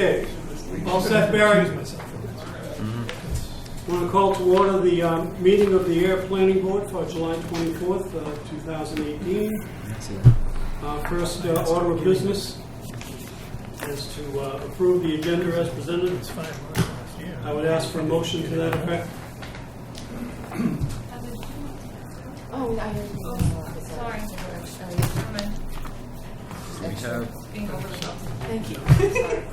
Okay, all set, Barry? I want to call to order the meeting of the Ayer Planning Board for July 24th, 2018. First order of business is to approve the agenda as presented. I would ask for a motion to that effect. Sorry. Thank you.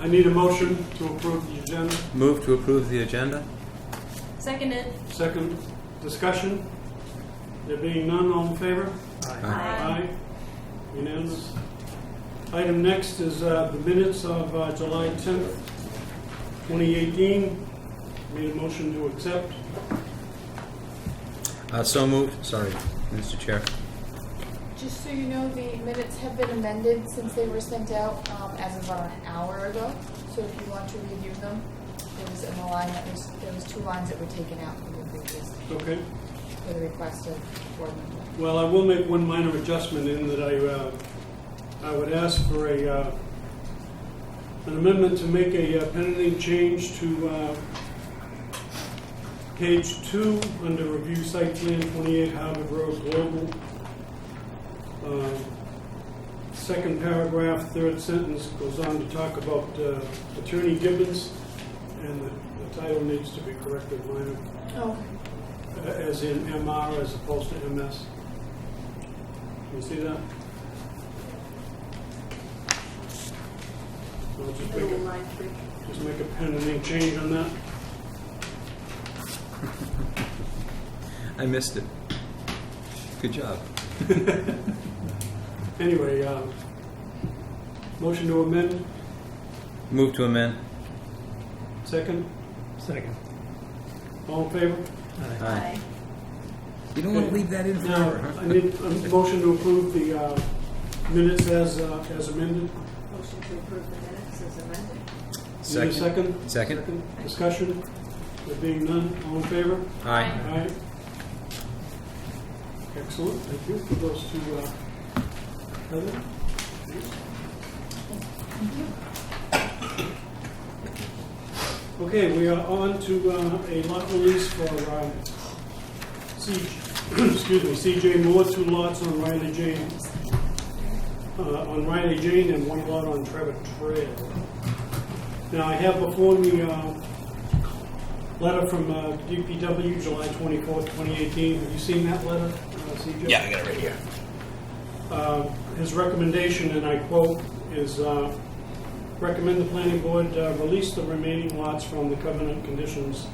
I need a motion to approve the agenda. Move to approve the agenda. Seconded. Second discussion. There being none, all in favor? Aye. Unanimous. Item next is the minutes of July 10th, 2018. Need a motion to accept. So moved. Sorry, Mr. Chair. Just so you know, the minutes have been amended since they were sent out as of about an hour ago. So if you want to review them, there was in the line there was 2 lines that were taken out from the previous Okay. for the request of board member. Well, I will make one minor adjustment in that I would ask for an amendment to make a pending change to page 2 under review site plan 28 Harvard Road Global. Second paragraph, third sentence goes on to talk about Attorney Gibbons, and the title needs to be corrected minor, Oh, as in MR as opposed to MS. Can you see that? So I'll just make a pen and ink change on that. I missed it. Good job. Anyway, motion to amend, Move to amend. second. Second. All in favor? Aye. You don't want to leave that in Now, forever, I need a motion to approve the minutes as amended. Motion to approve the minutes as amended. Need a second? Second. Discussion? There being none, all in favor? Aye. Aye. Excellent, thank you for those two. Heather? Okay, we are on to a lot release for CJ Moore, 2 lots on Riley Jane. And 1 lot on Trevor Trail. Now, I have before me letter from DPW, July 24th, 2018. Have you seen that letter, CJ? Yeah, I got it right here. His recommendation, and I quote, is recommend the planning board release the remaining lots from the covenant conditions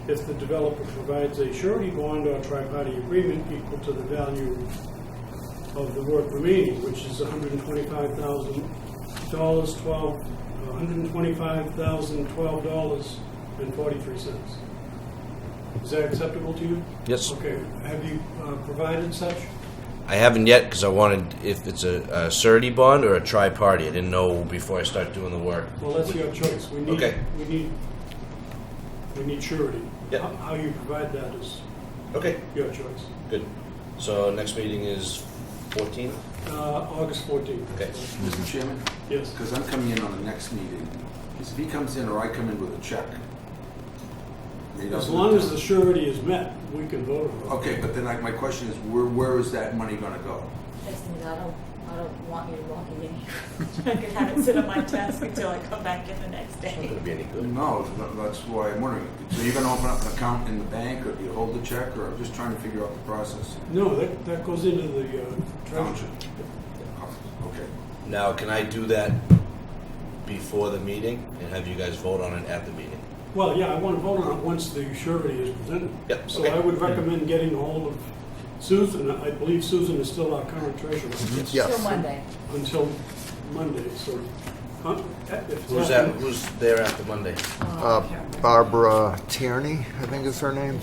if the developer provides a surety bond or tri-party agreement equal to the value of the work remaining, which is $125,012.43. Is that acceptable to you? Yes. Okay. Have you provided such? I haven't yet because I wanted if it's a surety bond or a tri-party. I didn't know before I start doing the work. Well, that's your choice. We need, Okay. we need surety. Yep. How you provide that is Okay, your choice. good. So next meeting is 14th? August 14th. Okay. Mr. Chairman, Yes. because I'm coming in on the next meeting, is if he comes in or I come in with a check. As long as the surety is met, we can vote on it. Okay, but then my question is, where is that money gonna go? I don't want you walking in here. I could have it sit on my desk until I come back in the next It's not day. going to be any good. No, that's why I'm wondering. So you're gonna open up an account in the bank, or do you hold the check, or I'm just trying to figure out the process? No, that goes into the treasury. Township. Okay. Now, can I do that before the meeting and have you guys vote on it at the meeting? Well, yeah, I want to vote on it once the surety is presented. Yep, So okay. I would recommend getting a hold of Susan. I believe Susan is still our current treasurer. Till Monday. Until Monday, so. If it's Who's happening- that? Who's there after Monday? Barbara Tierney, I think is her name.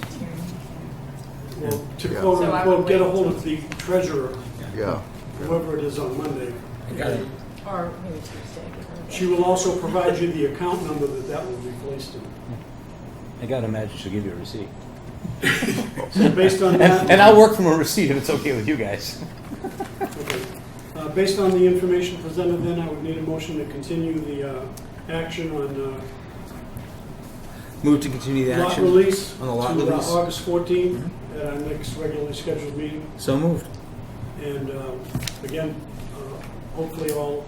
Well, to Yeah. quote So I unquote, would get a wait hold of the treasurer, Yeah. whoever it is on Monday. Or maybe Tuesday. She will also provide you the account number that will be placed in. I gotta imagine she'll give you a receipt. So based on that. And I'll work from a receipt if it's okay with you guys. Okay. Based on the information presented then, I would need a motion to continue the action on Move to continue the lot action release on the lot to release. August 14th at our next regularly scheduled meeting. So moved. And again, hopefully all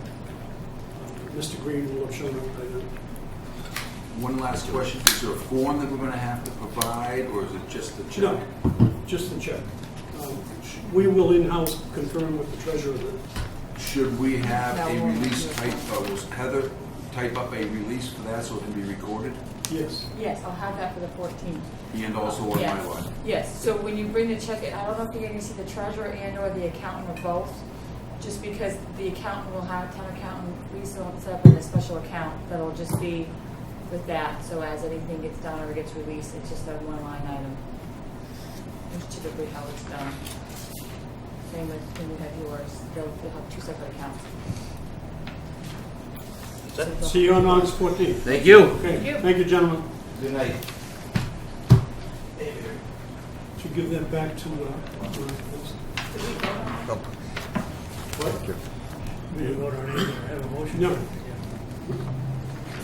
Mr. Green will have shown up by then. One last question, is there a form that we're gonna have to provide, or is it just the check? No, just the check. We will in-house confirm with the treasurer that, Should we have No, a we'll release do it. type, was Heather type up a release for that so it can be recorded? yes. Yes, I'll have that for the 14th. And also on Yes. my lot? Yes, so when you bring the check in, I don't know if you're gonna see the treasurer and or the accountant or both, just because the accountant will have, town accountant, Lisa will set up in a special account that'll just be with that, so as anything gets done or gets released, it's just a one line item. That's typically how it's done. Same with when you have yours, they'll have two separate accounts. See you on August 14th. Thank you. Okay, you. thank you, gentlemen. Good night. Should give that back to, Oh, what? thank you. We didn't vote on anything, I have a motion? No.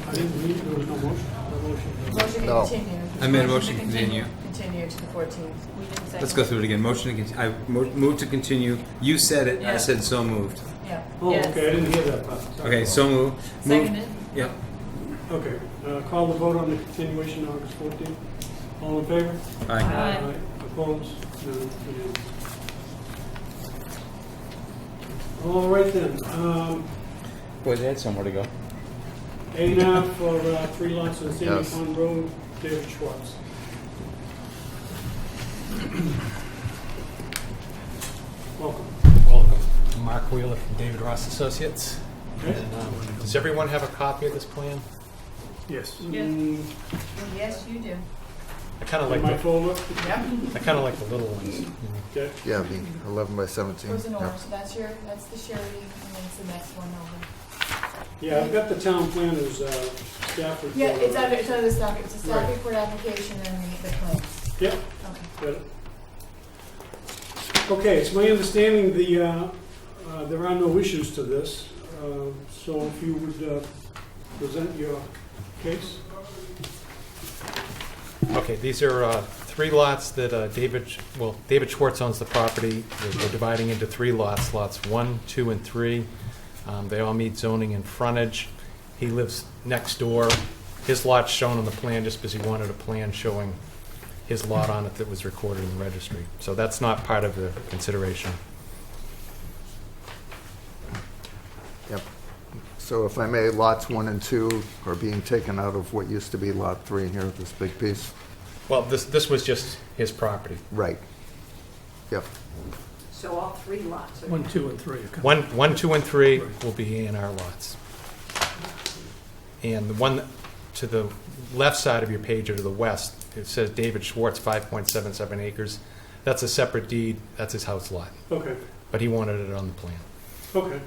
I didn't read, there was no motion, no motion. Motion to No. continue. I made a motion to continue. Continue to the 14th. We didn't second. Let's go through it again. Motion to continue. Move to continue. You said it. I Yeah. said so moved. Yeah. Oh, Yes. okay, I didn't hear that part. Sorry. Okay, so moved. Seconded. Yep. Okay, call the vote on the continuation August 14th. All in favor? Aye. Aye. Opposed? No. Unanimous. All right then, Boy, they had somewhere to go. A now for 3 lots on Sandy Yes. Pond Road, David Schwartz. Welcome. Welcome. I'm Mark Wheeler from David Ross Associates. Okay. And, does everyone have a copy of this plan? Yes. Yes. Mm, Yes, you do. I kind of in like my the, folder? I kind of like the little ones. Okay. Yeah, the 11 by 17. Goes in Yeah. order, so that's the surety, and then it's the next one over. Yeah, I've got the town planner's staff report. Yeah, it's under the staff, it's a staff Right. report application and the claims. Yep. Okay. Got it. Okay, it's my understanding there are no issues to this, so if you would present your case. Okay, these are 3 lots that David Schwartz owns the property. We're dividing into 3 lots, lots 1, 2, and 3. They all meet zoning and frontage. He lives next door. His lot's shown on the plan just because he wanted a plan showing his lot on it that was recorded in the registry. So that's not part of the consideration. Yep. So if I may, lots 1 and 2 are being taken out of what used to be lot 3 here, this big piece. Well, this was just his property. Right. Yep. So all 3 lots are. 1, 2, and 3. 1, 2, and 3 will be A&R lots. And the one to the left side of your page or to the west, it says David Schwartz, 5.77 acres. That's a separate deed. That's his house lot. Okay, But he wanted it on the plan. okay.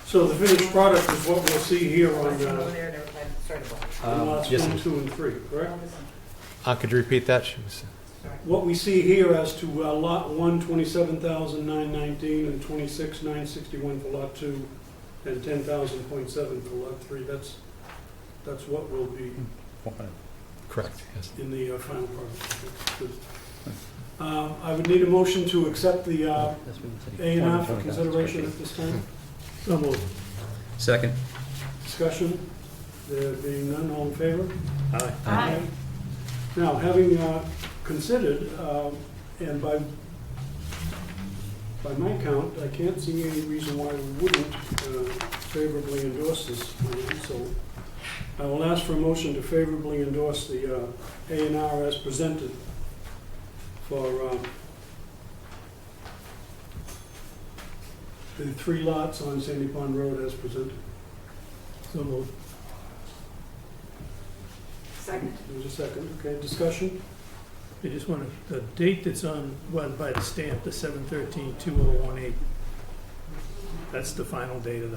So the finished product is what we'll see here on lots yes, 1, 2, and 3, correct? could you repeat that? She was- What we see here as to lot 1, 27,919, and 26,961 for lot 2, and 10,000.7 for lot 3, that's what will be Correct, yes. in the final product. Good. I would need a motion to accept the A&R for consideration at this time. So moved. Second. Discussion, there being none, all in favor? Aye. Aye. Now, having considered, and by my count, I can't see any reason why we wouldn't favorably endorse this plan, so I will ask for a motion to favorably endorse the A&R as presented for the 3 lots on Sandy Pond Road as presented. So moved. Second. There's a second, okay, discussion? I just want to, the date that's on, well, by the stamp, the 7/13/2018, that's the final date of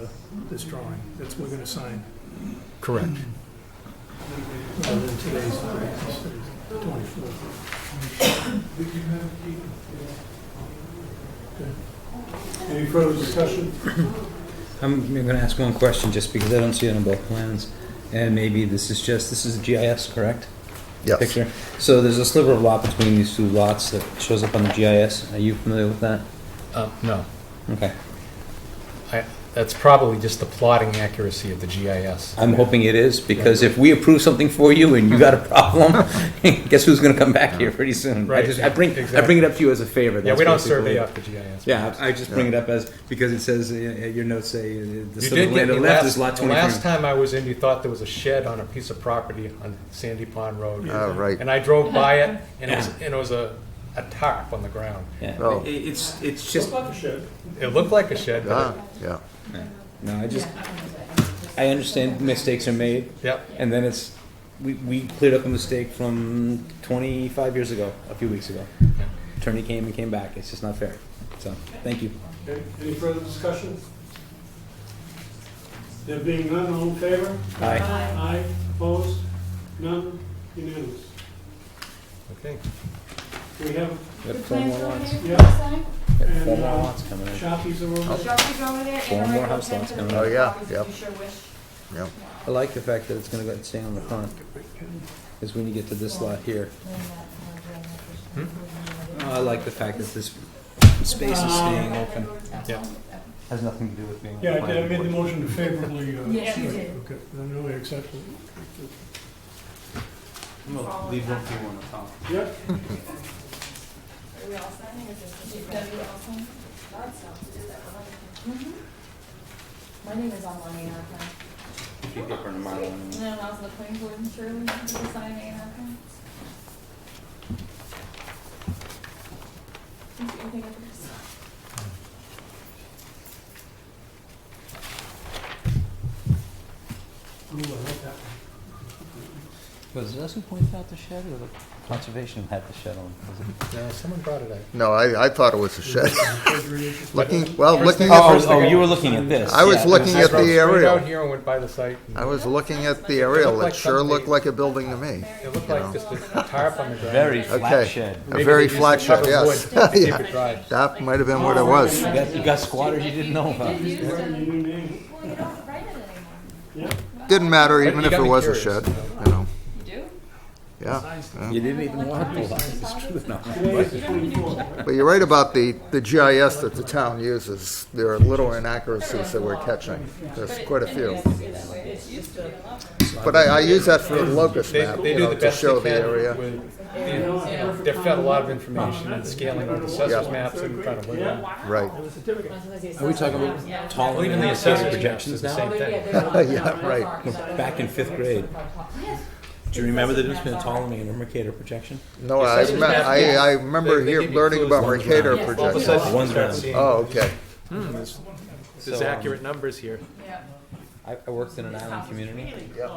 this drawing. That's what we're going to sign. Correct. Rather than today's 24th. Okay. Any further discussion? I'm going to ask one question just because I don't see it on both plans. And maybe this is GIS, correct? Yes. Picture. So there's a sliver of lot between these two lots that shows up on the GIS. Are you familiar with that? No. Okay. That's probably just the plotting accuracy of the GIS. I'm hoping it is, because if we approve something for you and you got a problem, guess who's going to come back here pretty soon? Right, I bring it up to you as a favor. Yeah, That's we don't basically survey it. off the GIS. Yeah, I just bring it up as, because it says, your notes say, the You sort did of get land me on the left last, is lot the 23. last time I was in, you thought there was a shed on a piece of property on Sandy Pond Road. Right. And I drove by it, and Yeah. it was a tarp on the ground. Yeah, Oh. it's Just just, like a shed. It looked like a shed, Ah, but yeah. no, I understand mistakes are made, yep. and then we cleared up a mistake from 25 years ago, a few weeks ago. Attorney came and came back. It's just not fair. So, thank you. Okay, any further discussion? There being none, all in favor? Aye. Aye, opposed? None, unanimous. Okay. We have, We got The 4 plans more over lots. here for Yeah. the sign? We got and 4 more lots coming in. Sharpies are over. Sharpie's over there, Four and more the house right lots hand coming for up. the Oh, yeah, copies yep. if you sure wish. Yep. I like the fact that it's going to stay on the front, because when you get to this lot here, I like the fact that this space is staying open. Yeah. Has nothing to do with being. Yeah, I made the motion to favorably. Yes, you did. Okay, then we accept it. Leave one for you on the top. Yep. Are we all signing, or is this? Are we all signing? Mhm. My name is on my A&R plan. Keep it for tomorrow. And then when I was on the planning board in Shirley, did you sign A&R plan? Anything after this? Ooh, I like that one. Was it us who pointed out the shed, or the conservation had the shed on? Was it? No, someone brought it out. No, I thought it was a shed. Refrigeration. Looking First at, You were looking at this. I was Yeah. looking I at drove the straight aerial. out here and went by the site. and I was looking at the aerial. It like sure something- looked like a building to me. It looked like just a tarp on the ground. Very flat Okay. shed. A Maybe very they used flat to shed, cover yes. wood to keep Yeah. it dry. That might have been what it was. You got squatters you didn't know about. Your new name. Well, you don't write it anymore. Yeah. Didn't matter But even you if got it me was a curious. shed, you know. You do? Yeah. You didn't even want to pull out. It's true. No. Today is the 24th, right? But you're right about the GIS that the town uses. There are little inaccuracies that we're catching. There's quite a few. It's just a, But I use that for the locust They, map, they you do know, the to best show they the can area. with, they're fed a lot of information and scaling with assessors Yep. maps and trying to learn. Right. Are we talking about taller Well, even than the the assessors projections projections the now? same thing. Yeah, right. We're back in 5th grade. Do you remember the difference between a Ptolemy and a Mercator projection? No, I remember They here give you learning clues about all the Mercator time. All of a projections. sudden you One's start down. seeing, Oh, okay. there's So, accurate numbers here. Yeah. I worked in an island community Yep.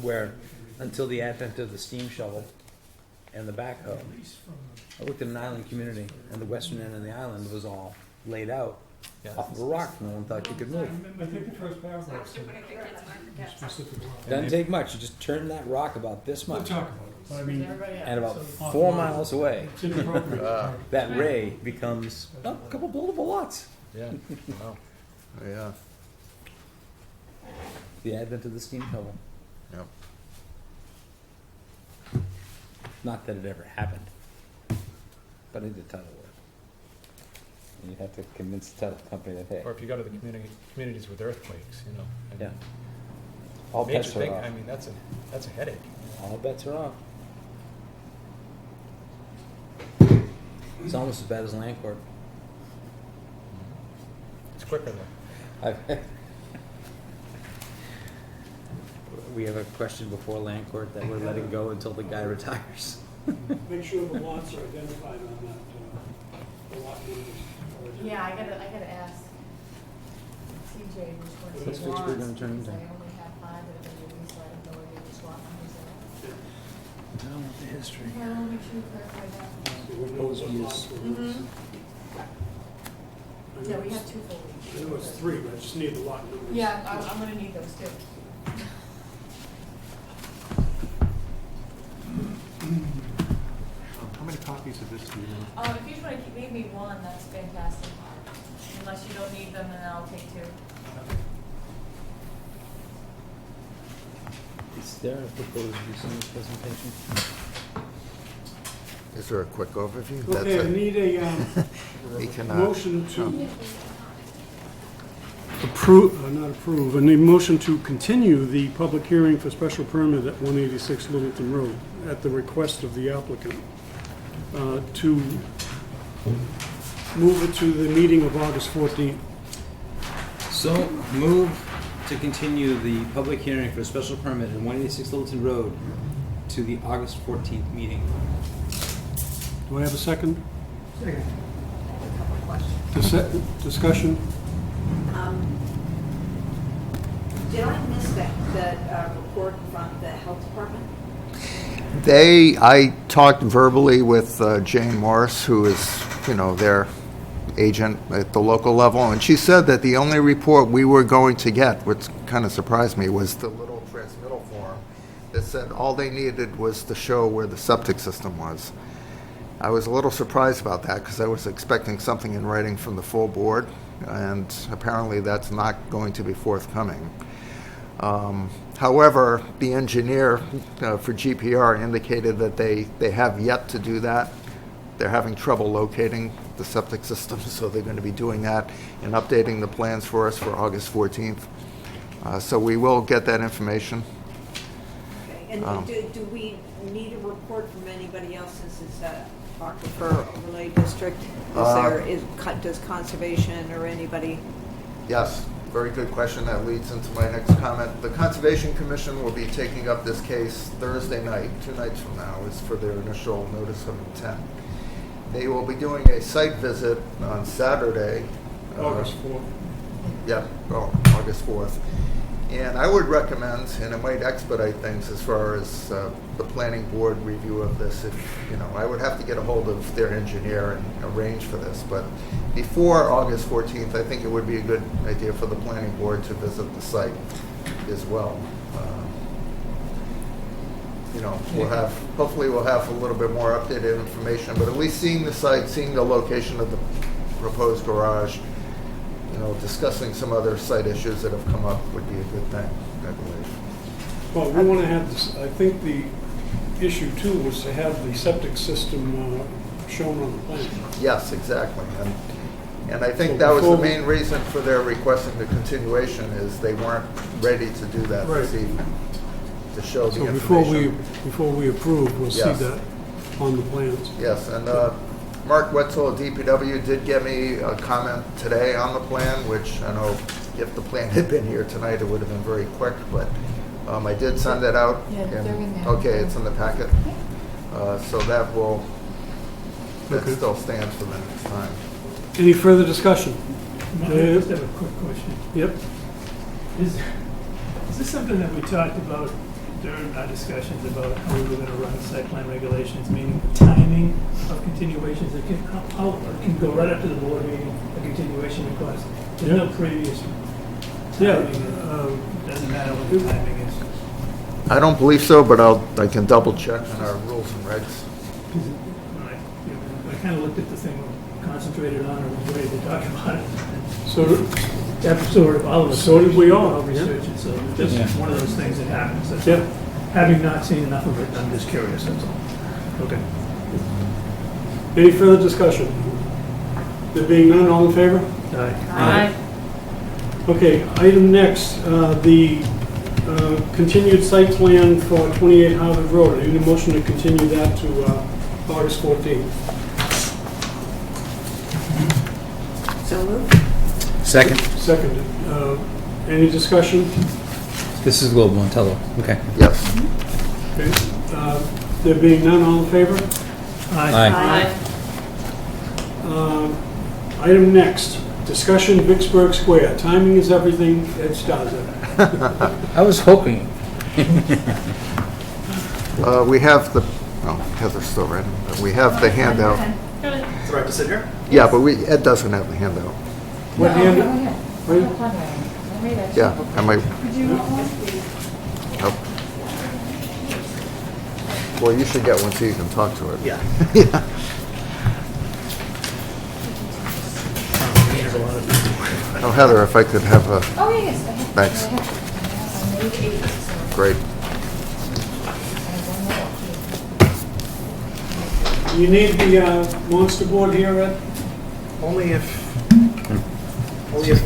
where, until the advent of the steam shovel and the backhoe, I worked in an island community, and the western end of the island was all laid out Yeah. off of a rock. No one thought you could move. I think the first paragraph said specific lot. Doesn't take much. You just turn that rock about this We'll much, talk about it. But I mean, and about 4 miles away, it's inappropriate. that ray becomes a couple buildable lots. Yeah. Wow. Yeah. The advent of the steam shovel. Yep. Not that it ever happened, but it did title work. And you'd have to convince the title company that, hey, Or if you go to the communities with earthquakes, you know. and yeah, all Major bets are thing, off. I mean, that's a headache. All bets are off. It's almost as bad as land court. It's quicker though. I've we have a question before land court that we're letting go until the guy retires. Make sure the lots are identified on that, the lot numbers. Yeah, I gotta ask CJ which ones That's he what we're wants, gonna turn because into. I only have 5 that have been released, so I don't know which lot numbers they are. I don't want the history. I wanna make sure you clarify that. Proposed use. Yeah, we have 2 full I weeks. know it's 3, but I just need the lot numbers. Yeah, I'm gonna need those too. How many copies of this do you know? If you just wanna leave me one, that's fantastic. And unless you don't need them, then I'll take 2. Is there a proposed use in this presentation? Is there a quick overview? That's Okay, I it. need a He cannot. motion to approve, not approve, I need a motion to continue the public hearing for special permit at 186 Littleton Road at the request of the applicant, to move it to the meeting of August 14th. So move to continue the public hearing for a special permit in 186 Littleton Road to the August 14th meeting. Do I have a second? Second. A couple questions. Discussion? Did I miss that report from the health department? I talked verbally with Jane Morris, who is, their agent at the local level, and she said that the only report we were going to get, which kind of surprised me, was the little transmittal form that said all they needed was to show where the septic system was. I was a little surprised about that because I was expecting something in writing from the full board, and apparently that's not going to be forthcoming. However, the engineer for GPR indicated that they have yet to do that. They're having trouble locating the septic system, so they're going to be doing that and updating the plans for us for August 14th. So we will get that information. Okay. And do we need a report from anybody else since it's a aquifer overlay district? Does conservation or anybody? Yes, very good question. That leads into my next comment. The Conservation Commission will be taking up this case Thursday night, 2 nights from now, is for their initial notice of intent. They will be doing a site visit on Saturday. August 4th. August 4th. And I would recommend, and it might expedite things as far as the planning board review of this, I would have to get a hold of their engineer and arrange for this, but before August 14th, I think it would be a good idea for the planning board to visit the site as well. Hopefully we'll have a little bit more updated information, but at least seeing the site, seeing the location of the proposed garage, discussing some other site issues that have come up would be a good thing, I believe. Well, we want to have this, I think the issue too was to have the septic system shown on the plan. Yes, exactly. And I think So that was the before we- main reason for their requesting the continuation, is they weren't ready to do that this Right. evening, to show the So information. before we approve, we'll see Yes. that on the plans. Yes, and Mark Wetzel of DPW did give me a comment today on the plan, which I know if the plan had been here tonight, it would have been very quick, but I did send that out. Yeah, they're in there. Okay, it's in the packet. So that Okay. still stands for the next time. Any further discussion? I just have a quick question. Yep. Is this something that we talked about during our discussions about how we were going to run site plan regulations, meaning the timing of continuations? It can go right up to the board meeting, a continuation request. There's no previous Yeah. timing. It doesn't matter what the timing is. I don't believe so, but I can double check on our rules and regs. When I kind of looked at the thing, concentrated on it, was ready to talk about it. So, That's sort of all of us. So did we all, All yeah. research, and so it's Yeah. just one of those things that happens. That's Yeah. all. Having not seen enough of it, I'm just curious, that's all. Okay. any further discussion? There being none, all in favor? Aye. Aye. Okay, item next, the continued site plan for 28 Harvard Road. I need a motion to continue that to August 14th. So moved. Second. Seconded. Any discussion? This is Will Montello. Okay. Yes. Okay. There being none, all in favor? Aye. Item next, discussion Vicksburg Square. Timing is everything, Ed Staza. I was hoping. We have Heather's still ready. We have the handout. Is it right to sit here? Yeah, but Ed doesn't have the handout. What hand? Wait. Yeah, I might. Oh. Well, you should get one so you can talk to it. Yeah. Yeah. There's a lot of Heather, if I could have a, Oh, yes, I have. Thanks. I made 8, so great. I have one more. You need the monster board here, Ed? Only if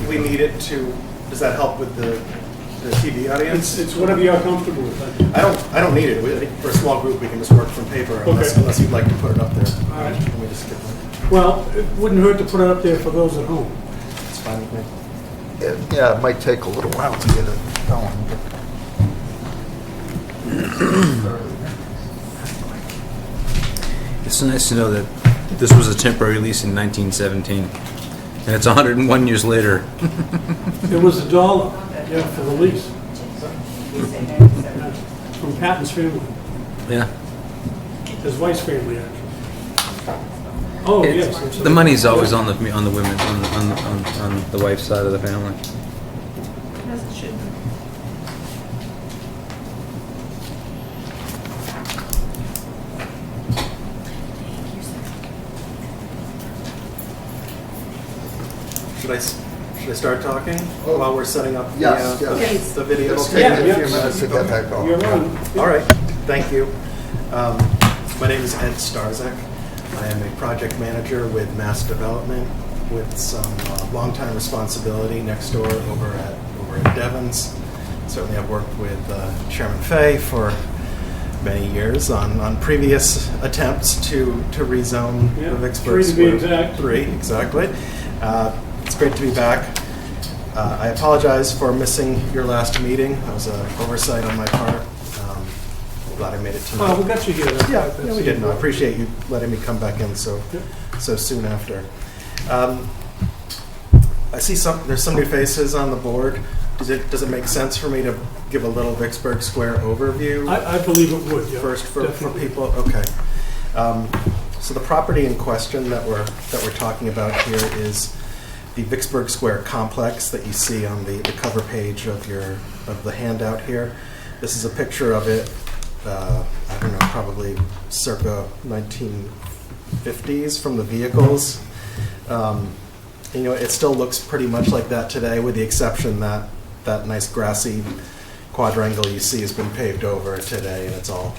we need it to, does that help with the TV audience? It's whatever you're comfortable with. I don't need it. For a small group, we can just work from paper unless, Okay. unless you'd like to put it up there. All right. Let me just skip one. Well, it wouldn't hurt to put it up there for those at home. It's fine with me. Yeah, it might take a little while to get it going. It's nice to know that this was a temporary lease in 1917, and it's 101 years later. It was $1, yeah, for the lease. From Patton's family, Yeah. his wife's family, actually. Oh, yes. I'm sorry. The money's always on the women, on the wife's side of the family. As it should be. Should I start talking while we're setting up Yes, yes. the video? It'll Yeah, take me a few yeah. minutes to get that going. You're on. All right, thank you. My name is Ed Starzak. I am a project manager with Mass Development with some longtime responsibility next door over at Devon's. Certainly I've worked with Chairman Fay for many years on previous attempts to rezone Yeah, the Vicksburg 3 to be Square. exact. 3, exactly. It's great to be back. I apologize for missing your last meeting. That was an oversight on my part. Glad I made it tonight. Well, we got you here. Yeah, we did. No, I appreciate you letting me come back in so soon after. I see there's some new faces on the board. Does it make sense for me to give a little Vicksburg Square overview? I believe it would, yeah. First for Definitely. people? Okay. So the property in question that we're talking about here is the Vicksburg Square complex that you see on the cover page of the handout here. This is a picture of it, I don't know, probably circa 1950s from the vehicles. It still looks pretty much like that today, with the exception that that nice grassy quadrangle you see has been paved over today, and it's all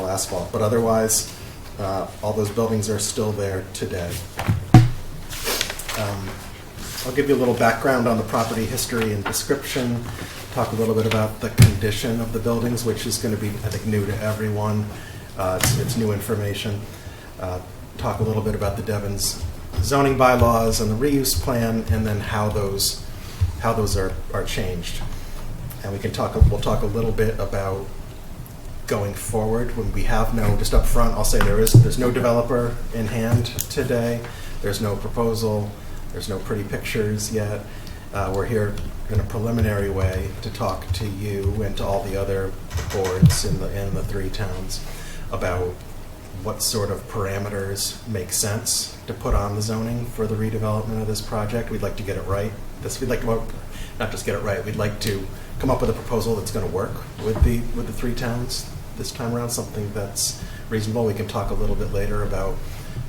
asphalt. But otherwise, all those buildings are still there today. I'll give you a little background on the property history and description, talk a little bit about the condition of the buildings, which is going to be, I think, new to everyone. It's new information. Talk a little bit about the Devon's zoning bylaws and the reuse plan, and then how those are changed. And we'll talk a little bit about going forward when we have just up front, I'll say there's no developer in hand today. There's no proposal. There's no pretty pictures yet. We're here in a preliminary way to talk to you and to all the other boards in the 3 towns about what sort of parameters make sense to put on the zoning for the redevelopment of this project. We'd like to get it right. We'd like to not just get it right. We'd like to come up with a proposal that's going to work with the 3 towns this time around, something that's reasonable. We can talk a little bit later about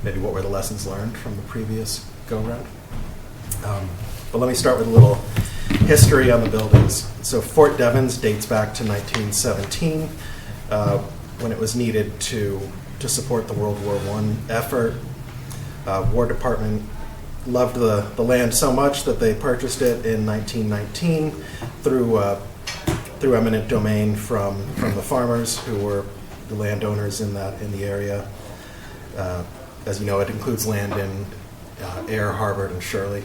maybe what were the lessons learned from the previous go-round. But let me start with a little history on the buildings. So Fort Devens dates back to 1917, when it was needed to support the World War I effort. War Department loved the land so much that they purchased it in 1919 through eminent domain from the farmers who were the landowners in the area. As you know, it includes land in Ayer, Harvard, and Shirley.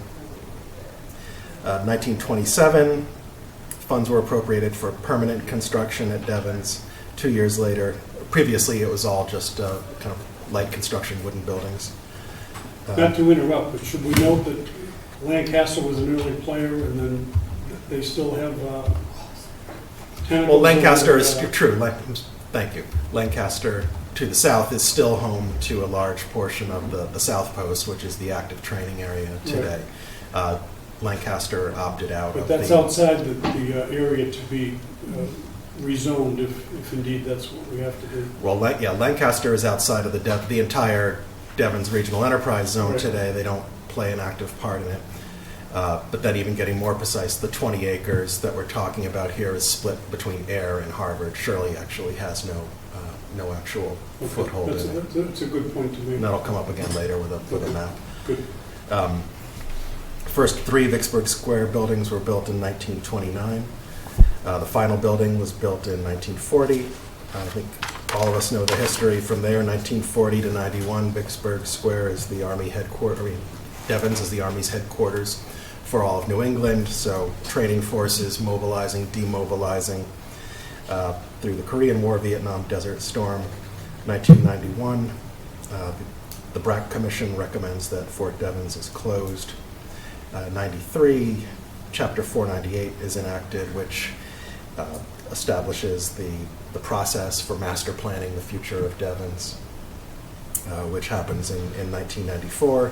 1927, funds were appropriated for permanent construction at Devens. 2 years later, previously it was all just kind of light construction, wooden buildings. Not to interrupt, but should we note that Lancaster was an early player, and then they still have tentacles? Well, Lancaster over, is true. Thank you. Lancaster to the south is still home to a large portion of the South Post, which is the active training area today. Lancaster opted out. But that's outside the area to be rezoned, if indeed that's what we have to do. Well, Lancaster is outside of the entire Devens Regional Enterprise Zone Right. today. They don't play an active part in it. But then even getting more precise, the 20 acres that we're talking about here is split between Ayer and Harvard. Shirley actually has no actual foothold in it. That's a good point to make. And that'll come up again later with a map. Good. First 3 Vicksburg Square buildings were built in 1929. The final building was built in 1940. I think all of us know the history from there. 1940 to 91, Vicksburg Square is the Army headquarters. Devens is the Army's headquarters for all of New England. So training forces, mobilizing, demobilizing through the Korean War, Vietnam Desert Storm. 1991, the BRAC Commission recommends that Fort Devens is closed. 93, Chapter 498 is enacted, which establishes the process for master planning the future of Devens, which happens in 1994.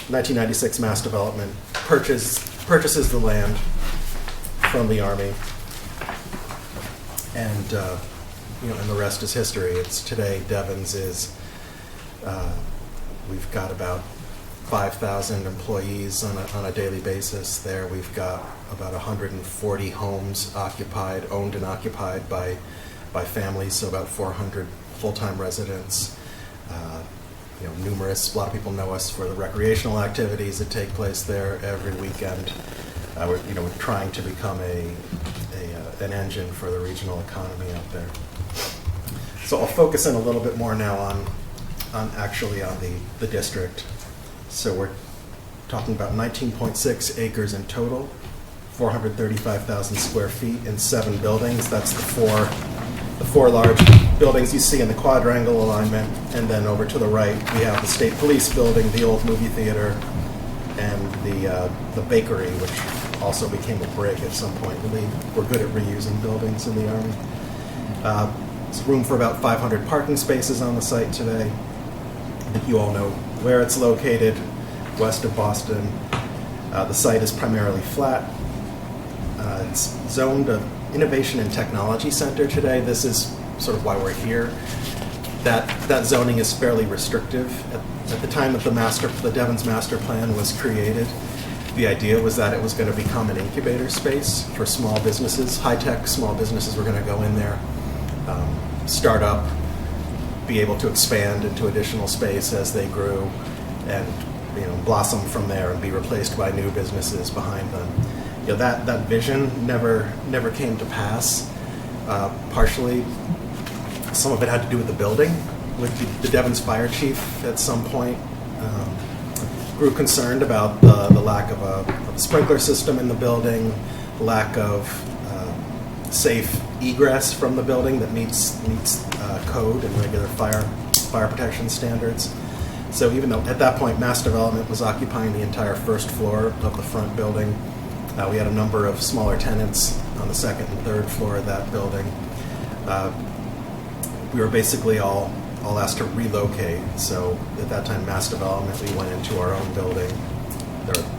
1996, Mass Development purchases the land from the Army, and and the rest is history. It's today Devens is we've got about 5,000 employees on a daily basis there. We've got about 140 homes owned and occupied by families, so about 400 full-time residents. Numerous, a lot of people know us for the recreational activities that take place there every weekend. We're trying to become an engine for the regional economy out there. So I'll focus in a little bit more now on the district. So we're talking about 19.6 acres in total, 435,000 square feet in 7 buildings. That's the four large buildings you see in the quadrangle alignment. And then over to the right, we have the State Police Building, the old movie theater, and the bakery, which also became a brig at some point. We're good at reusing buildings in the Army. There's room for about 500 parking spaces on the site today. I think you all know where it's located, west of Boston. The site is primarily flat. It's zoned an Innovation and Technology Center today. This is sort of why we're here. That zoning is fairly restrictive. At the time that the Devens Master Plan was created, the idea was that it was going to become an incubator space for small businesses. High-tech small businesses were going to go in there, start up, be able to expand into additional space as they grew, and blossom from there and be replaced by new businesses behind them. That vision never came to pass. Partially, some of it had to do with the building. With the Devens fire chief at some point grew concerned about the lack of a sprinkler system in the building, lack of safe egress from the building that meets code and regular fire protection standards. So even though at that point Mass Development was occupying the entire first floor of the front building, we had a number of smaller tenants on the second and third floor of that building. We were basically all asked to relocate. So at that time, Mass Development, we went into our own building,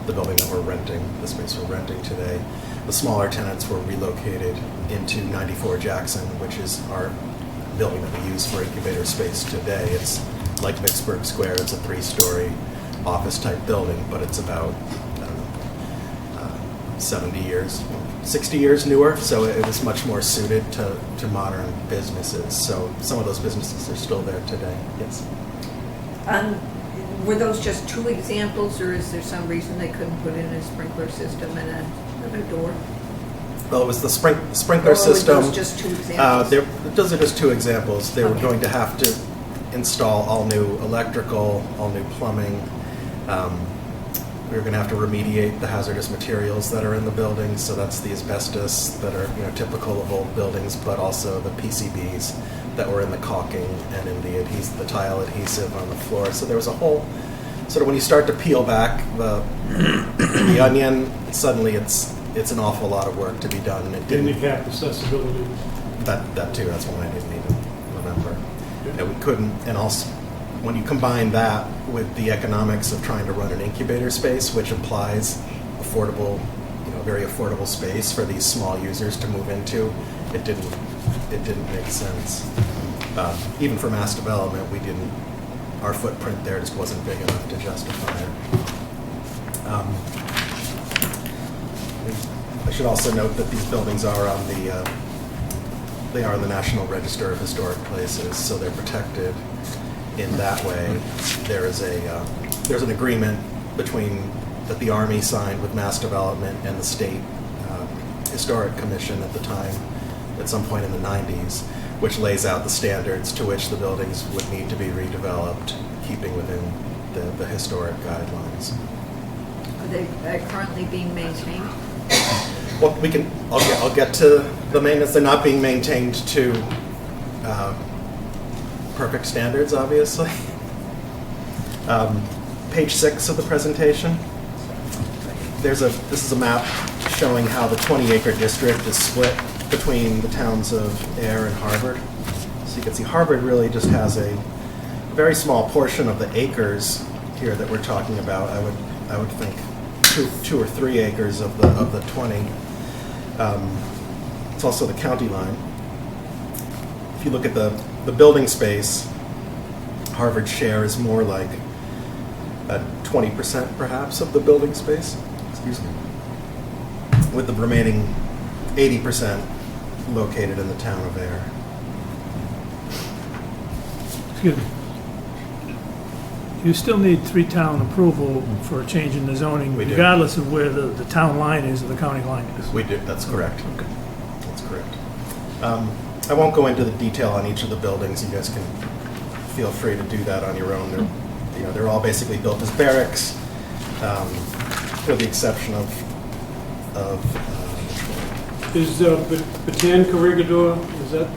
the building that we're renting, the space we're renting today. The smaller tenants were relocated into 94 Jackson, which is our building that we use for incubator space today. It's like Vicksburg Square. It's a 3-story office-type building, but it's about 60 years newer, so it was much more suited to modern businesses. So some of those businesses are still there today. Yes. Were those just 2 examples, or is there some reason they couldn't put in a sprinkler system and a door? Well, it was the sprinkler system. Or were those just 2 examples? Those are just 2 examples. They were going to have to install all new electrical, all new plumbing. We were going to have to remediate the hazardous materials that are in the building. So that's the asbestos that are typical of old buildings, but also the PCBs that were in the caulking and in the tile adhesive on the floor. So there was a whole sort of, when you start to peel back the onion, suddenly it's an awful lot of work to be done. And it didn't. Handicap accessibility. That too. That's one I didn't even remember. And we couldn't. And also, when you combine that with the economics of trying to run an incubator space, which implies affordable, very affordable space for these small users to move into, it didn't make sense. Even for Mass Development, our footprint there just wasn't big enough to justify it. I should also note that these buildings are on they are on the National Register of Historic Places, so they're protected in that way. There's an agreement that the Army signed with Mass Development and the State Historic Commission at the time, at some point in the 90s, which lays out the standards to which the buildings would need to be redeveloped, keeping within the historic guidelines. Are they currently being maintained? Well, I'll get to the maintenance. They're not being maintained to perfect standards, obviously. Page 6 of the presentation. This is a map showing how the 20-acre district is split between the towns of Ayer and Harvard. So you can see Harvard really just has a very small portion of the acres here that we're talking about. I would think 2 or 3 acres of the 20. It's also the county line. If you look at the building space, Harvard's share is more like 20% perhaps of the building space. Excuse me. With the remaining 80% located in the town of Ayer. Excuse me. You still need 3-town approval for a change in the zoning, We do. regardless of where the town line is or the county line is. We do, that's correct. Okay. That's correct. I won't go into the detail on each of the buildings. You guys can feel free to do that on your own. They're all basically built as barracks, with the exception of Is Batan Corregidor, is that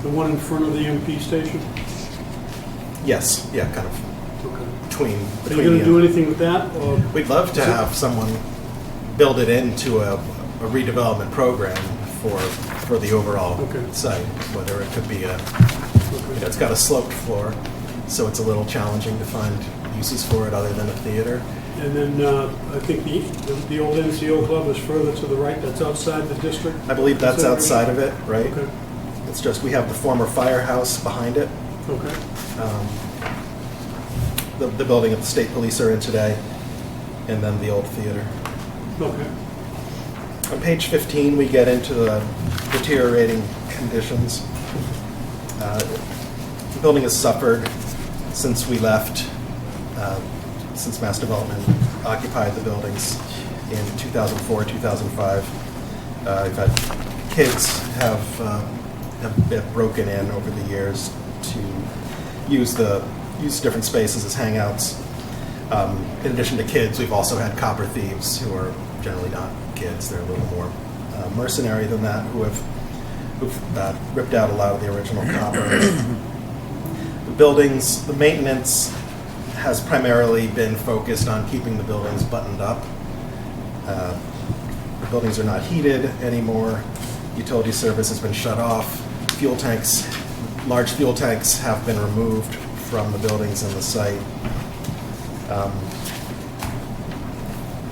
the one in front of the MP station? yes, yeah, kind of Okay. between. Are you going to do anything with that? Or We'd love to have someone build it into a redevelopment program for the overall Okay. site, whether it could be it's got a sloped floor, so it's a little challenging to find uses for it other than a theater. And then I think the old NCO club is further to the right. That's outside the district. I believe that's outside of it, right? Okay. It's just, we have the former firehouse behind it. Okay. The building that the state police are in today, and then the old theater. Okay. On page 15, we get into the deteriorating conditions. The building has suffered since we left, since Mass Development occupied the buildings in 2004, 2005. We've had kids have broken in over the years to use different spaces as hangouts. In addition to kids, we've also had copper thieves who are generally not kids. They're a little more mercenary than that, who've ripped out a lot of the original copper. The maintenance has primarily been focused on keeping the buildings buttoned up. The buildings are not heated anymore. Utility service has been shut off. Large fuel tanks have been removed from the buildings and the site.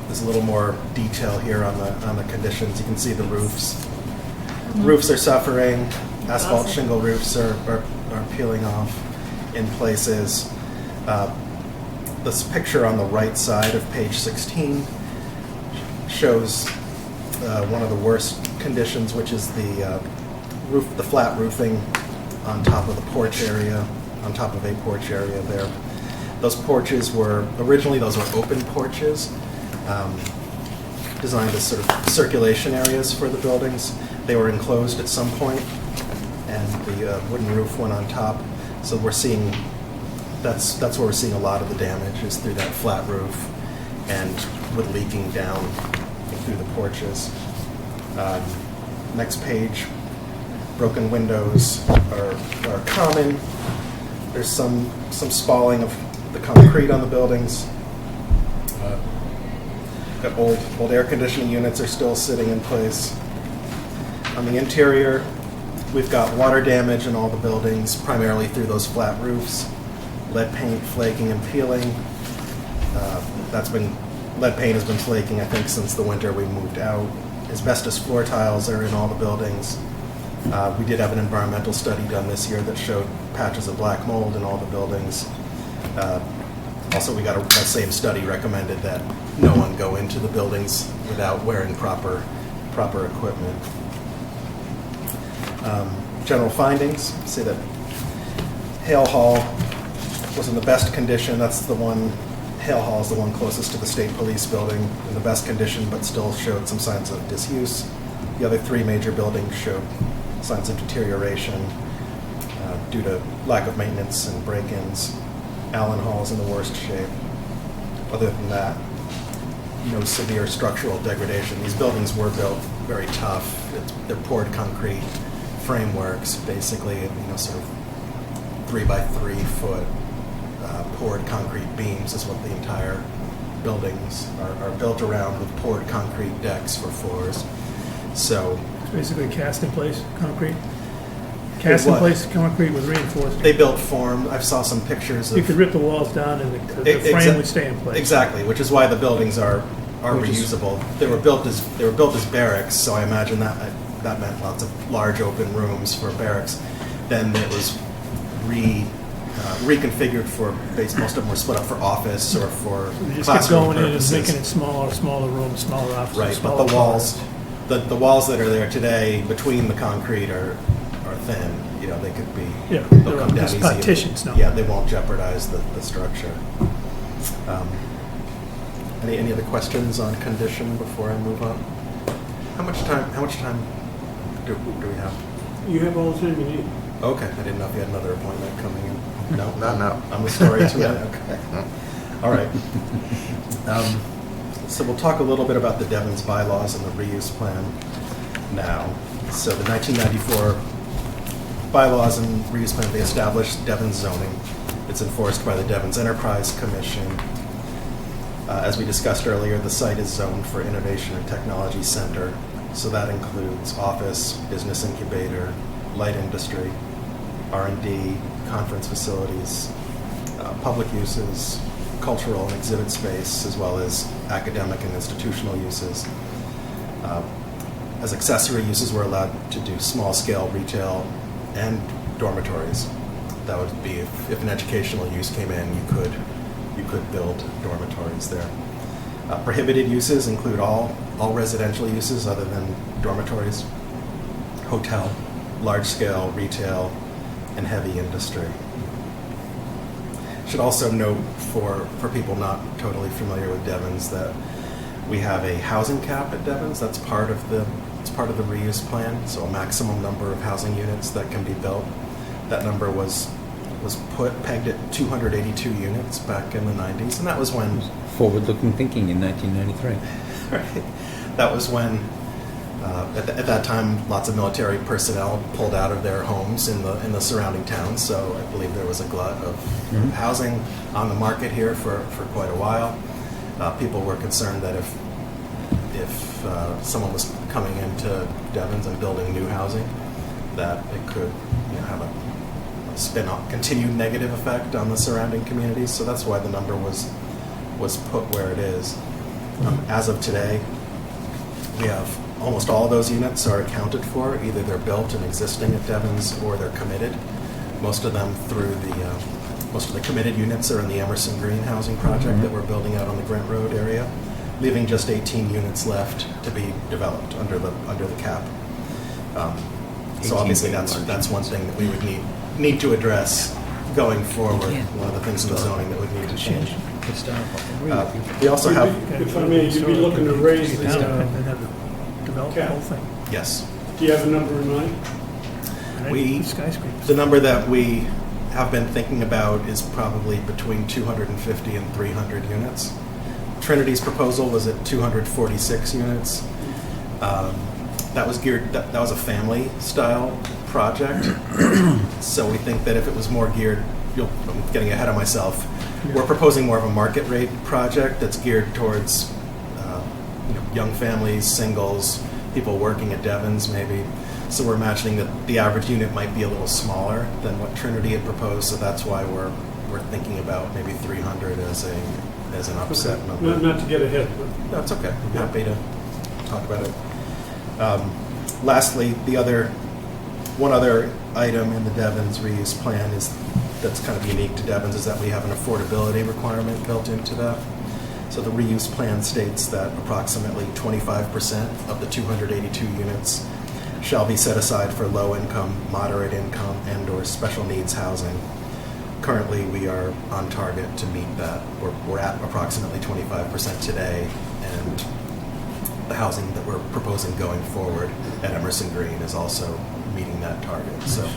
There's a little more detail here on the conditions. You can see the roofs. Mm-hmm. Roofs are suffering. Asphalt Awesome. shingle roofs are peeling off in places. This picture on the right side of page 16 shows one of the worst conditions, which is the flat roofing on top of the porch area, on top of a porch area there. Those porches were open porches, designed as sort of circulation areas for the buildings. They were enclosed at some point, and the wooden roof went on top. So we're seeing, that's where we're seeing a lot of the damage, is through that flat roof and with leaking down through the porches. Next page, broken windows are common. There's some spalling of the concrete on the buildings. Got old air conditioning units are still sitting in place. On the interior, we've got water damage in all the buildings, primarily through those flat roofs. Lead paint flaking and peeling. Lead paint has been flaking, I think, since the winter we moved out. Asbestos floor tiles are in all the buildings. We did have an environmental study done this year that showed patches of black mold in all the buildings. Also, we got that same study recommended that no one go into the buildings without wearing proper equipment. General findings say that Hale Hall was in the best condition. That's the one. Hale Hall is the one closest to the state police building, in the best condition, but still showed some signs of disuse. The other three major buildings showed signs of deterioration due to lack of maintenance and break-ins. Allen Hall is in the worst shape. Other than that, no severe structural degradation. These buildings were built very tough. They're poured concrete frameworks, basically, sort of 3 by 3 foot poured concrete beams is what the entire buildings are built around, with poured concrete decks for floors. So It's basically cast in place concrete. Cast in place concrete with reinforced. they built form. I saw some pictures of. You could rip the walls down and the frame would stay in place. Exactly, which is why the buildings are Which is- reusable. They were built as barracks, so I imagine that meant lots of large open rooms for barracks. Then it was reconfigured for most of them were split up for office or for You just kept classroom going in and purposes. making it smaller rooms, smaller offices. Right, but smaller the walls, cars. the walls that are there today between the concrete are thin. They could be. Yeah, they'll they're come down just easy. partitions now. Yeah, they won't jeopardize the structure. Any other questions on condition before I move on? How much time do we have? You have all the time you need. Okay, I didn't know if you had another appointment coming in. No, No. on the story tonight. Yeah. Okay. All right. So we'll talk a little bit about the Devon's bylaws and the reuse plan now. So the 1994 bylaws and reuse plan, they established Devon's zoning. It's enforced by the Devon's Enterprise Commission. As we discussed earlier, the site is zoned for Innovation and Technology Center. So that includes office, business incubator, light industry, R&D, conference facilities, public uses, cultural and exhibit space, as well as academic and institutional uses. As accessory uses, we're allowed to do small-scale retail and dormitories. That would be if an educational use came in, you could build dormitories there. Prohibited uses include all residential uses other than dormitories, hotel, large-scale retail, and heavy industry. Should also note for people not totally familiar with Devon's that we have a housing cap at Devon's. That's part of the reuse plan. So a maximum number of housing units that can be built. That number was pegged at 282 units back in the 90s, and that was when Forward-looking thinking in 1993. right, that was when at that time lots of military personnel pulled out of their homes in the surrounding towns. So I believe there was a glut of housing on the market here for quite a while. People were concerned that if someone was coming into Devon's and building new housing, that it could have a spin-off, continued negative effect on the surrounding communities. So that's why the number was put where it is. As of today, we have almost all of those units are accounted for. Either they're built and existing at Devon's or they're committed. Most of them most of the committed units are in the Emerson Green housing project that we're building out on the Grant Road area, leaving just 18 units left to be developed under the cap. So obviously that's one thing that we would need to address going forward. One of the things in the zoning that would need to change. We also have If I may, you'd be looking to raise the, And then develop the whole thing. yes. do you have a number in mind? And then We- skyscrapers. The number that we have been thinking about is probably between 250 and 300 units. Trinity's proposal was at 246 units. That was geared. That was a family-style project. So we think that if it was more geared, I'm getting ahead of myself. We're proposing more of a market rate project that's geared towards young families, singles, people working at Devon's maybe. So we're imagining that the average unit might be a little smaller than what Trinity had proposed. So that's why we're thinking about maybe 300 as an upset number. Not to get ahead, but That's okay. I'm happy to talk about it. Lastly, one other item in the Devon's reuse plan that's kind of unique to Devon's is that we have an affordability requirement built into that. So the reuse plan states that approximately 25% of the 282 units shall be set aside for low-income, moderate-income, and/or special needs housing. Currently, we are on target to meet that. We're at approximately 25% today, and the housing that we're proposing going forward at Emerson Green is also meeting that target. So,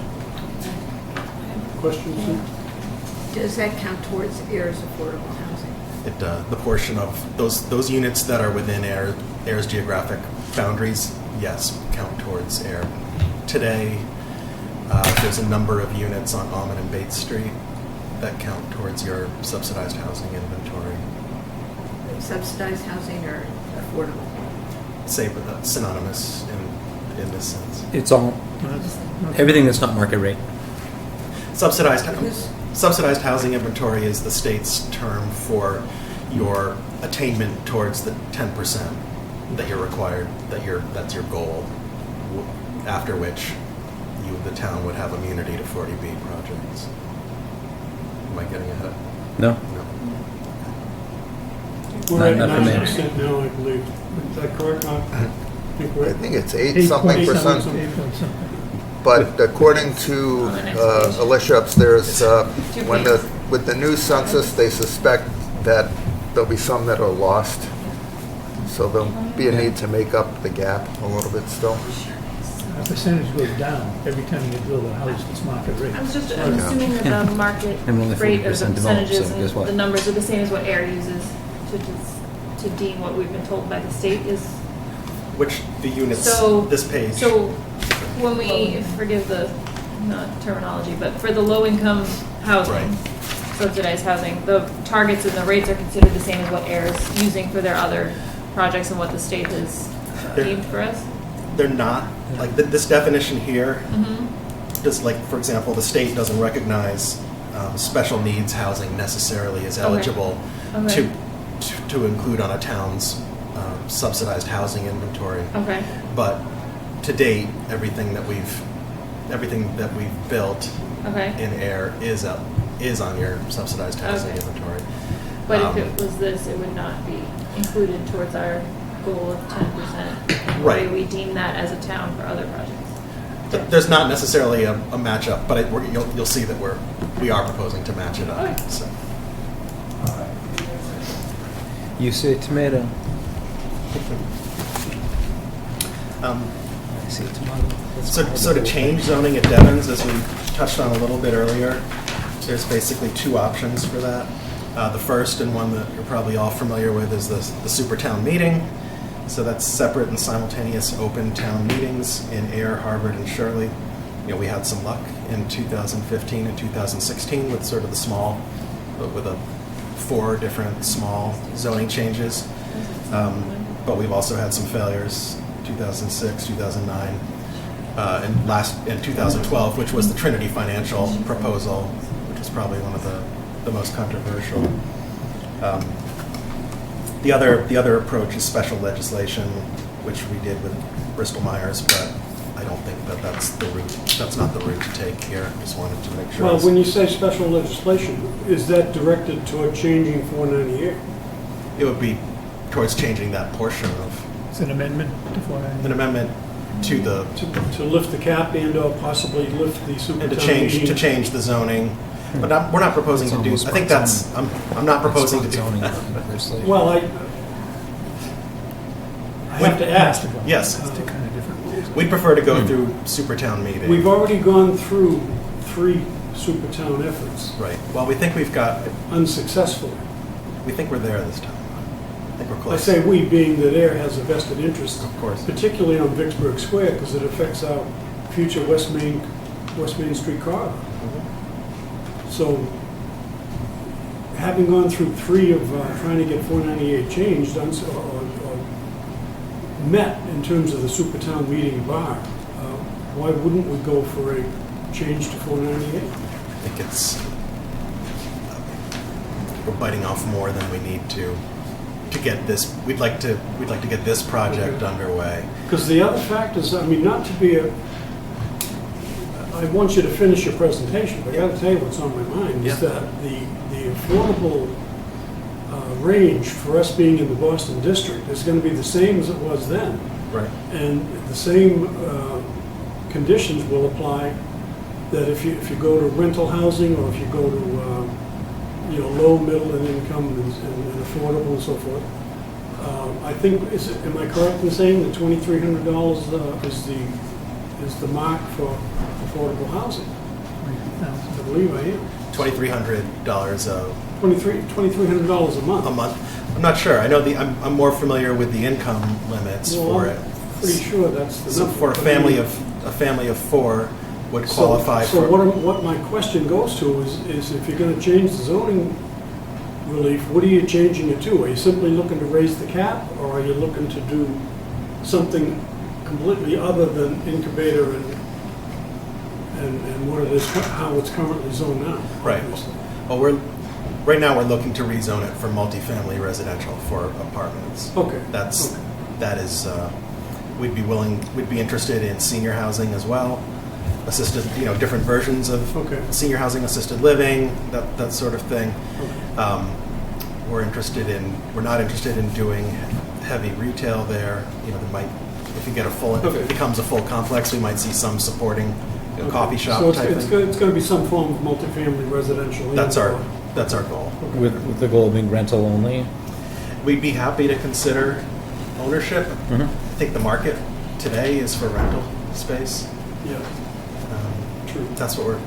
Questions? Does that count towards Ayer's affordable housing? the portion of those units that are within Ayer's geographic boundaries, yes, count towards Ayer. Today, there's a number of units on Almond and Bates Street that count towards your subsidized housing inventory. Subsidized housing or affordable? Say synonymous in this sense. It's all, everything that's not market rate. Subsidized housing inventory is the state's term for your attainment towards the 10% that you're required, that's your goal, after which the town would have immunity to 40B projects. Am I getting ahead? No? We're at Not for me. 9% now, I believe. Is that correct, Mark? I think it's 8-something percent. 8-point-something. But according to Alicia upstairs, with the new census, they suspect that there'll be some that are lost. So there'll be a need to make up the gap a little bit still. Our percentage goes down every time you build a house that's market rate. I'm assuming that the market And only rate or the 40% developed, percentages so guess and what? the numbers are the same as what Ayer uses to deem what we've been told by the state is. Which the units, So- this page. So when we, forgive the terminology, but for the low-income housing, Right. subsidized housing, the targets and the rates are considered the same as what Ayer is using for their other projects and what the state has deemed for us? They're not, like this definition here, Mm-hmm. does, like, for example, the state doesn't recognize special needs housing necessarily as eligible Okay. to include on a town's subsidized housing inventory. Okay. But to date, everything that we've built Okay. in Ayer is on your subsidized housing Okay. inventory. But if it was this, it would not be included towards our goal of 10%. Right. We deem that as a town for other projects. There's not necessarily a matchup, but you'll see that we are proposing to match it up. Okay. So. You say tomato. I see a tomato. So to change zoning at Devon's, as we touched on a little bit earlier, there's basically two options for that. The first, and one that you're probably all familiar with, is the super town meeting. So that's separate and simultaneous open town meetings in Ayer, Harvard, and Shirley. We had some luck in 2015 and 2016 with sort of the small, but with 4 different small zoning changes. But we've also had some failures, 2006, 2009, and in 2012, which was the Trinity Financial proposal, which was probably one of the most controversial. The other approach is special legislation, which we did with Bristol Myers, but I don't think that's the route. That's not the route to take here. Just wanted to make sure. Well, when you say special legislation, is that directed toward changing 498? It would be towards changing that portion of It's an amendment to 490. an amendment to the To lift the cap and/or possibly lift the super and to town change meeting? to change the zoning. But we're not proposing It's to do. almost I think spot that's. zoning. I'm not proposing to do. Zoning that. legislation. Well, I have to ask. Yes, It's two kind of different rules. we'd prefer to go through super town meeting. We've already gone through 3 super town efforts Right. Well, we think we've got. unsuccessfully. We think we're there this time. I think we're I close. say we, being that Ayer has a vested interest, Of course. particularly on Vicksburg Square, because it affects our future West Main Street corridor. So, having gone through 3 of trying to get 498 changed or met in terms of the super town meeting bar, why wouldn't we go for a change to 498? I think we're biting off more than we need to get this. We'd like to get this project underway. Because the other factors, I mean, not to be I want you to finish your presentation, but I gotta tell you what's on my mind, Yeah. is that the affordable range for us being in the Boston district is gonna be the same as it was then. Right. And the same conditions will apply, that if you go to rental housing, or if you go to, low, middle, and income, and affordable and so forth. I think, am I correct in saying that $2,300 is the mark for affordable housing? I believe I am. $2,300 $2,300 a month. a month. I'm not sure. I know I'm more familiar with the income limits Well, for I'm it. pretty sure that's the So number. for a family of four would qualify So for. what my question goes to is if you're gonna change the zoning relief, what are you changing it to? Are you simply looking to raise the cap, or are you looking to do something completely other than incubator and what it is, how it's currently zoned now? Right. obviously? Well, right now we're looking to rezone it for multifamily residential for apartments. Okay. That is, we'd be interested in senior housing as well, assisted, different versions of Okay. senior housing, assisted living, that sort of thing. Okay. We're not interested in doing heavy retail there. There might, if it becomes a full complex, we might see some supporting coffee shop So type it's thing. going to be some form of multifamily residential. That's our goal. With the goal of being rental only? We'd be happy to consider ownership. Mhm. I think the market today is for rental space. Yeah, true. That's what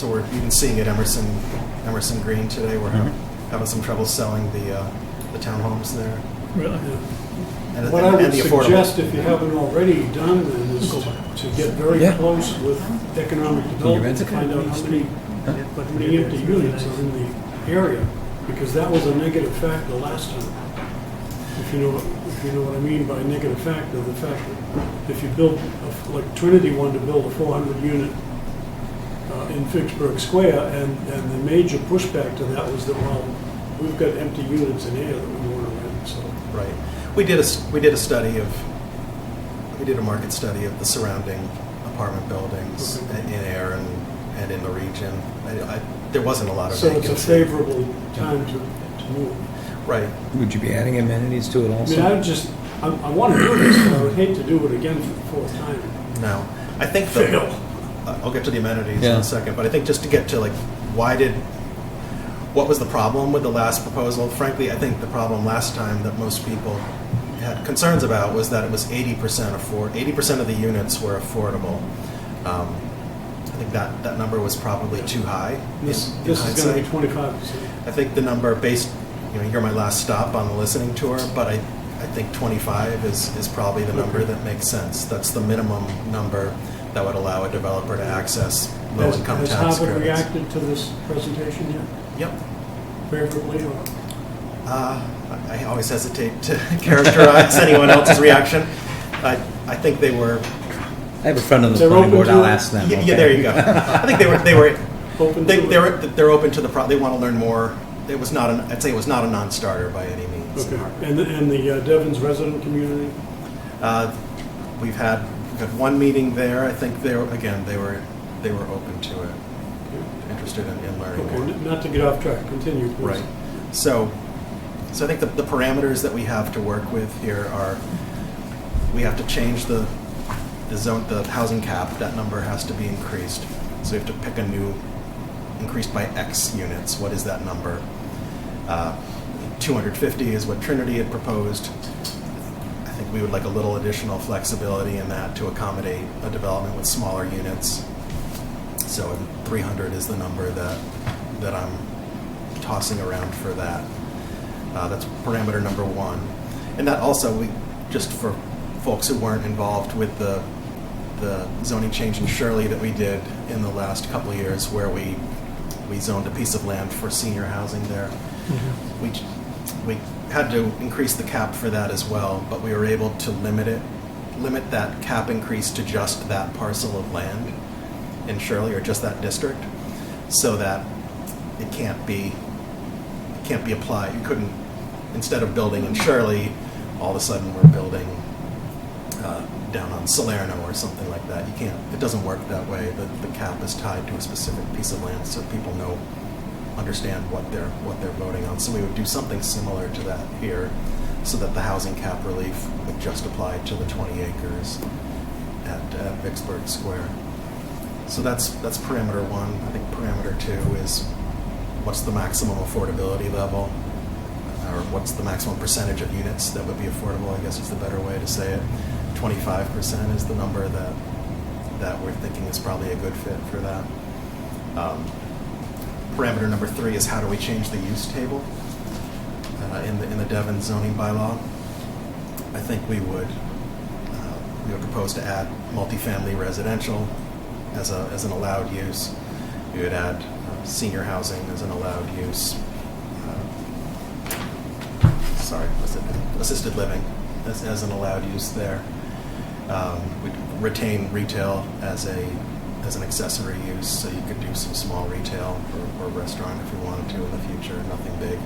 we're even seeing at Emerson Green today. We're Mhm. having some trouble selling the townhomes there. Really? Yeah. And, What I and would the affordable. suggest, if you haven't already done, then is to get very Yeah. close with economic development rent to it? find out how many empty units are in the area, because that was a negative factor last time. If you know what I mean by negative factor, the fact that if you build, like Trinity wanted to build a 400 unit in Vicksburg Square, and the major pushback to that was that, well, we've got empty units in here that we want to rent, so. Right. We did a market study of the surrounding apartment buildings Okay. in Ayer and in the region. There wasn't a lot of So it's vacancy. a favorable time to move. Right. Would you be adding amenities to it I also? mean, I want to do this, but I would hate to do it again for the fourth time. No. I think Fail. I'll get to the amenities in Yeah. a second, but I think just to get to what was the problem with the last proposal? Frankly, I think the problem last time that most people had concerns about was that it was 80% of the units were affordable. I think that number was probably too high. This in is going to be hindsight. 25%. I think the number you're my last stop on the listening tour, but I think 25 is probably the number that makes sense. That's the minimum number that would allow a developer to access low-income Has tax Harvard credits. reacted to this presentation yet? Yep. Favorably or? I always hesitate to characterize anyone else's reaction. I think they were. I have a friend on the They're planning open board, to I'll it? ask them. Yeah, okay? there you go. I think they were Open to it? they're open to they want to learn more. It was not I'd say it was not a non-starter by any means. Okay. And the Devon's resident community? We've had one meeting there. I think they were open to it, interested in learning more. Okay, not to get off track, continue, please. Right. So I think the parameters that we have to work with here are, we have to change the housing cap. That number has to be increased. So we have to pick increased by X units. What is that number? 250 is what Trinity had proposed. I think we would like a little additional flexibility in that to accommodate a development with smaller units. So 300 is the number that I'm tossing around for that. That's parameter number one. And that also, just for folks who weren't involved with the zoning change in Shirley that we did in the last couple of years, where we zoned a piece of land for senior housing there. Mm-hmm. We had to increase the cap for that as well, but we were able to limit that cap increase to just that parcel of land in Shirley, or just that district, so that it can't be applied. You couldn't, instead of building in Shirley, all of a sudden we're building down on Salerno or something like that. You can't, it doesn't work that way. The cap is tied to a specific piece of land so people understand what they're voting on. So we would do something similar to that here, so that the housing cap relief would just apply to the 20 acres at Vicksburg Square. So that's parameter one. I think parameter two is what's the maximum affordability level, or what's the maximum percentage of units that would be affordable, I guess is the better way to say it. 25% is the number that we're thinking is probably a good fit for that. Parameter number three is how do we change the use table in the Devon zoning bylaw. I think we would propose to add multifamily residential as an allowed use. We would add senior housing as an allowed use. Assisted living as an allowed use there. We'd retain retail as an accessory use, so you could do some small retail or restaurant if you wanted to in the future. Nothing big.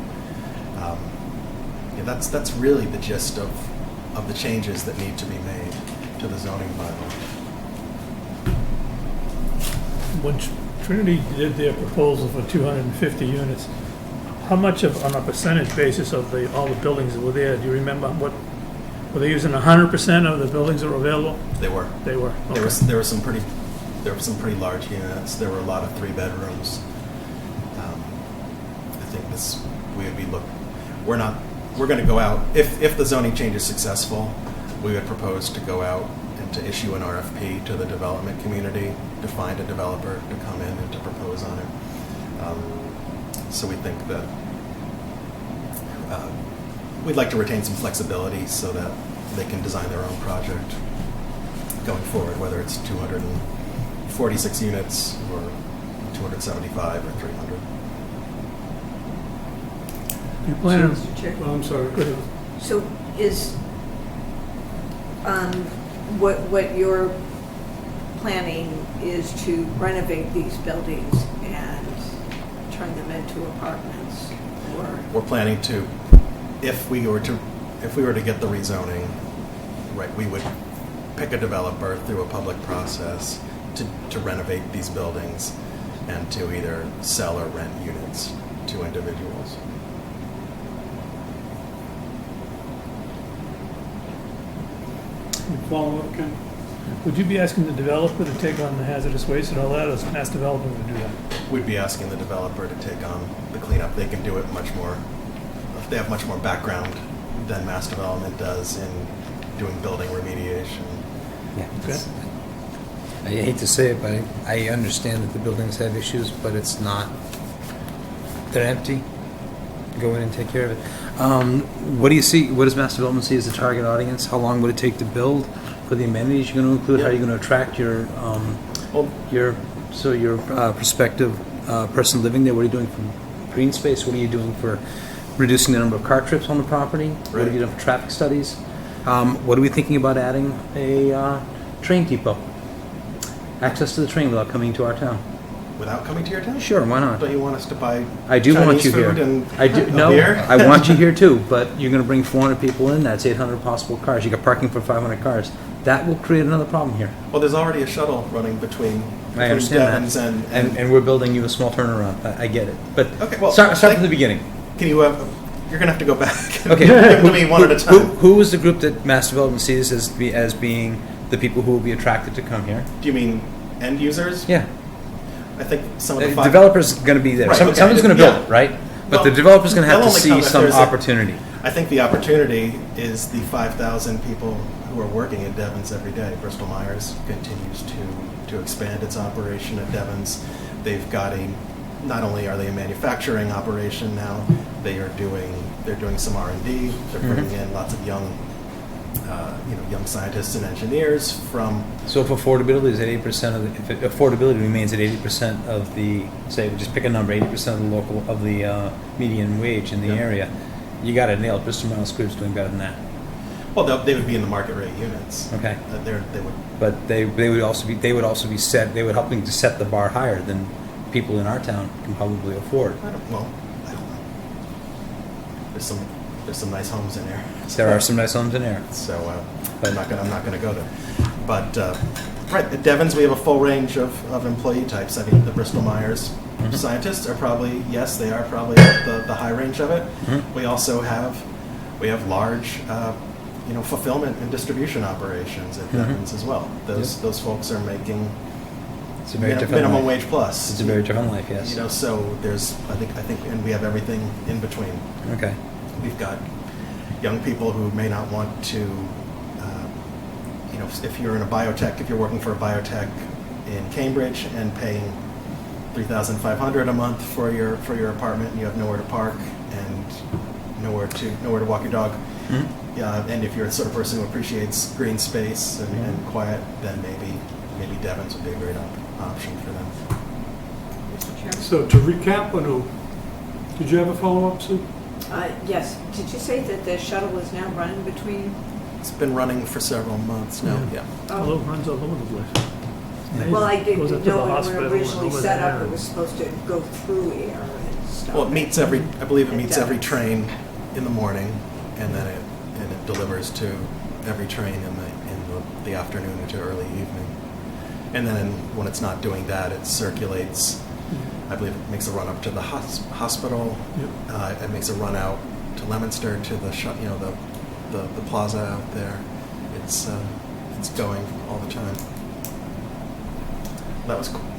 That's really the gist of the changes that need to be made to the zoning bylaw. When Trinity did their proposal for 250 units, how much on a percentage basis of all the buildings that were there, do you remember were they using 100% of the buildings that were available? They were. They were. Okay. There were some pretty large units. There were a lot of 3 bedrooms. I think we're going to go out, if the zoning change is successful, we would propose to go out and to issue an RFP to the development community to find a developer to come in and to propose on it. So we think that we'd like to retain some flexibility so that they can design their own project going forward, whether it's 246 units or 275 or 300. You plan? Mr. Chair. Oh, I'm sorry. Go ahead. So is what you're planning is to renovate these buildings and turn them into apartments, or We're planning to, if we were to get the rezoning, right, we would pick a developer through a public process to renovate these buildings and to either sell or rent units to individuals. You follow up, Ken? Would you be asking the developer to take on the hazardous waste and all that, or is Mass Development going to do that? We'd be asking the developer to take on the cleanup. They can do it much more, they have much more background than Mass Development does in doing building remediation. Yeah. Okay. I hate to say it, but I understand that the buildings have issues, but it's not, they're empty. Go in and take care of it. What do you see, what does Mass Development see as the target audience? How long would it take to build? For the amenities you're going to include? How are you going to attract your prospective person living there? What are you doing for green space? What are you doing for reducing the number of car trips on the property? What are you doing for traffic studies? What are we thinking about adding a train depot? Access to the train without coming to our town. Without coming to your town? Sure, why not? Don't you want us to buy I do want Chinese you here. food and I do. a No, beer? I want you here too. But you're going to bring 400 people in. That's 800 possible cars. You got parking for 500 cars. That will create another problem here. Well, there's already a shuttle running between I understand Devon's that. and And we're building you a small turnaround. I get it. But Okay, well, start from the beginning. Can you? You're going to have to go back. Okay. Give to me one at a time. Who is the group that Mass Development sees as being the people who will be attracted to come here? Do you mean end users? Yeah. I think some of The the developer's going to be there. Right, okay. Someone's going to build Yeah. it, right? But Well, the developer's going to have they'll to only come see if some there's opportunity. I think the opportunity is the 5,000 people who are working at Devon's every day. Bristol Myers continues to expand its operation at Devon's. They've got not only are they a manufacturing operation now, they're doing some R&D. They're bringing in lots of young scientists and engineers from. So if affordability is at 80% if affordability remains at 80% of the, say, we just pick a number, 80% of the median wage in the area, you got it nailed. Bristol Myers Squibb's doing better than that. Well, they would be in the market rate units. Okay. They would. But they would also be helping to set the bar higher than people in our town can probably afford. I don't know. There's some nice homes in there. There are some nice homes in there. So, but I'm not gonna go there. But, right, at Devon's, we have a full range of employee types. I mean, the Bristol Myers scientists are probably, yes, they are probably at the high range of it. We also have large, fulfillment and distribution operations at Devon's as well. Those folks are making It's a very different minimum life. wage plus. It's a very different life, yes. So there's, I think, and we have everything in between. Okay. We've got young people who may not want to, if you're in a biotech, if you're working for a biotech in Cambridge and paying $3,500 a month for your apartment, and you have nowhere to park and nowhere to walk your dog. And if you're the sort of person who appreciates green space and quiet, then maybe Devon's would be a great option for them. Mr. Chairman? So to recap, did you have a follow-up, Sue? Yes. Did you say that the shuttle is now running between? It's been running for several months now. Yeah. Although it runs all over the place. Amazing. Well, I Goes up didn't to the know when hospital we and originally over set up, there. it was supposed to go through Ayer and stuff. Well, I believe it At meets every Devon's. train in the morning, and then it delivers to every train in the afternoon to early evening. And then when it's not doing that, it circulates. I believe it makes a run up to the hospital. Yep. It makes a run out to Leominster to the the plaza out there. It's going all the time. That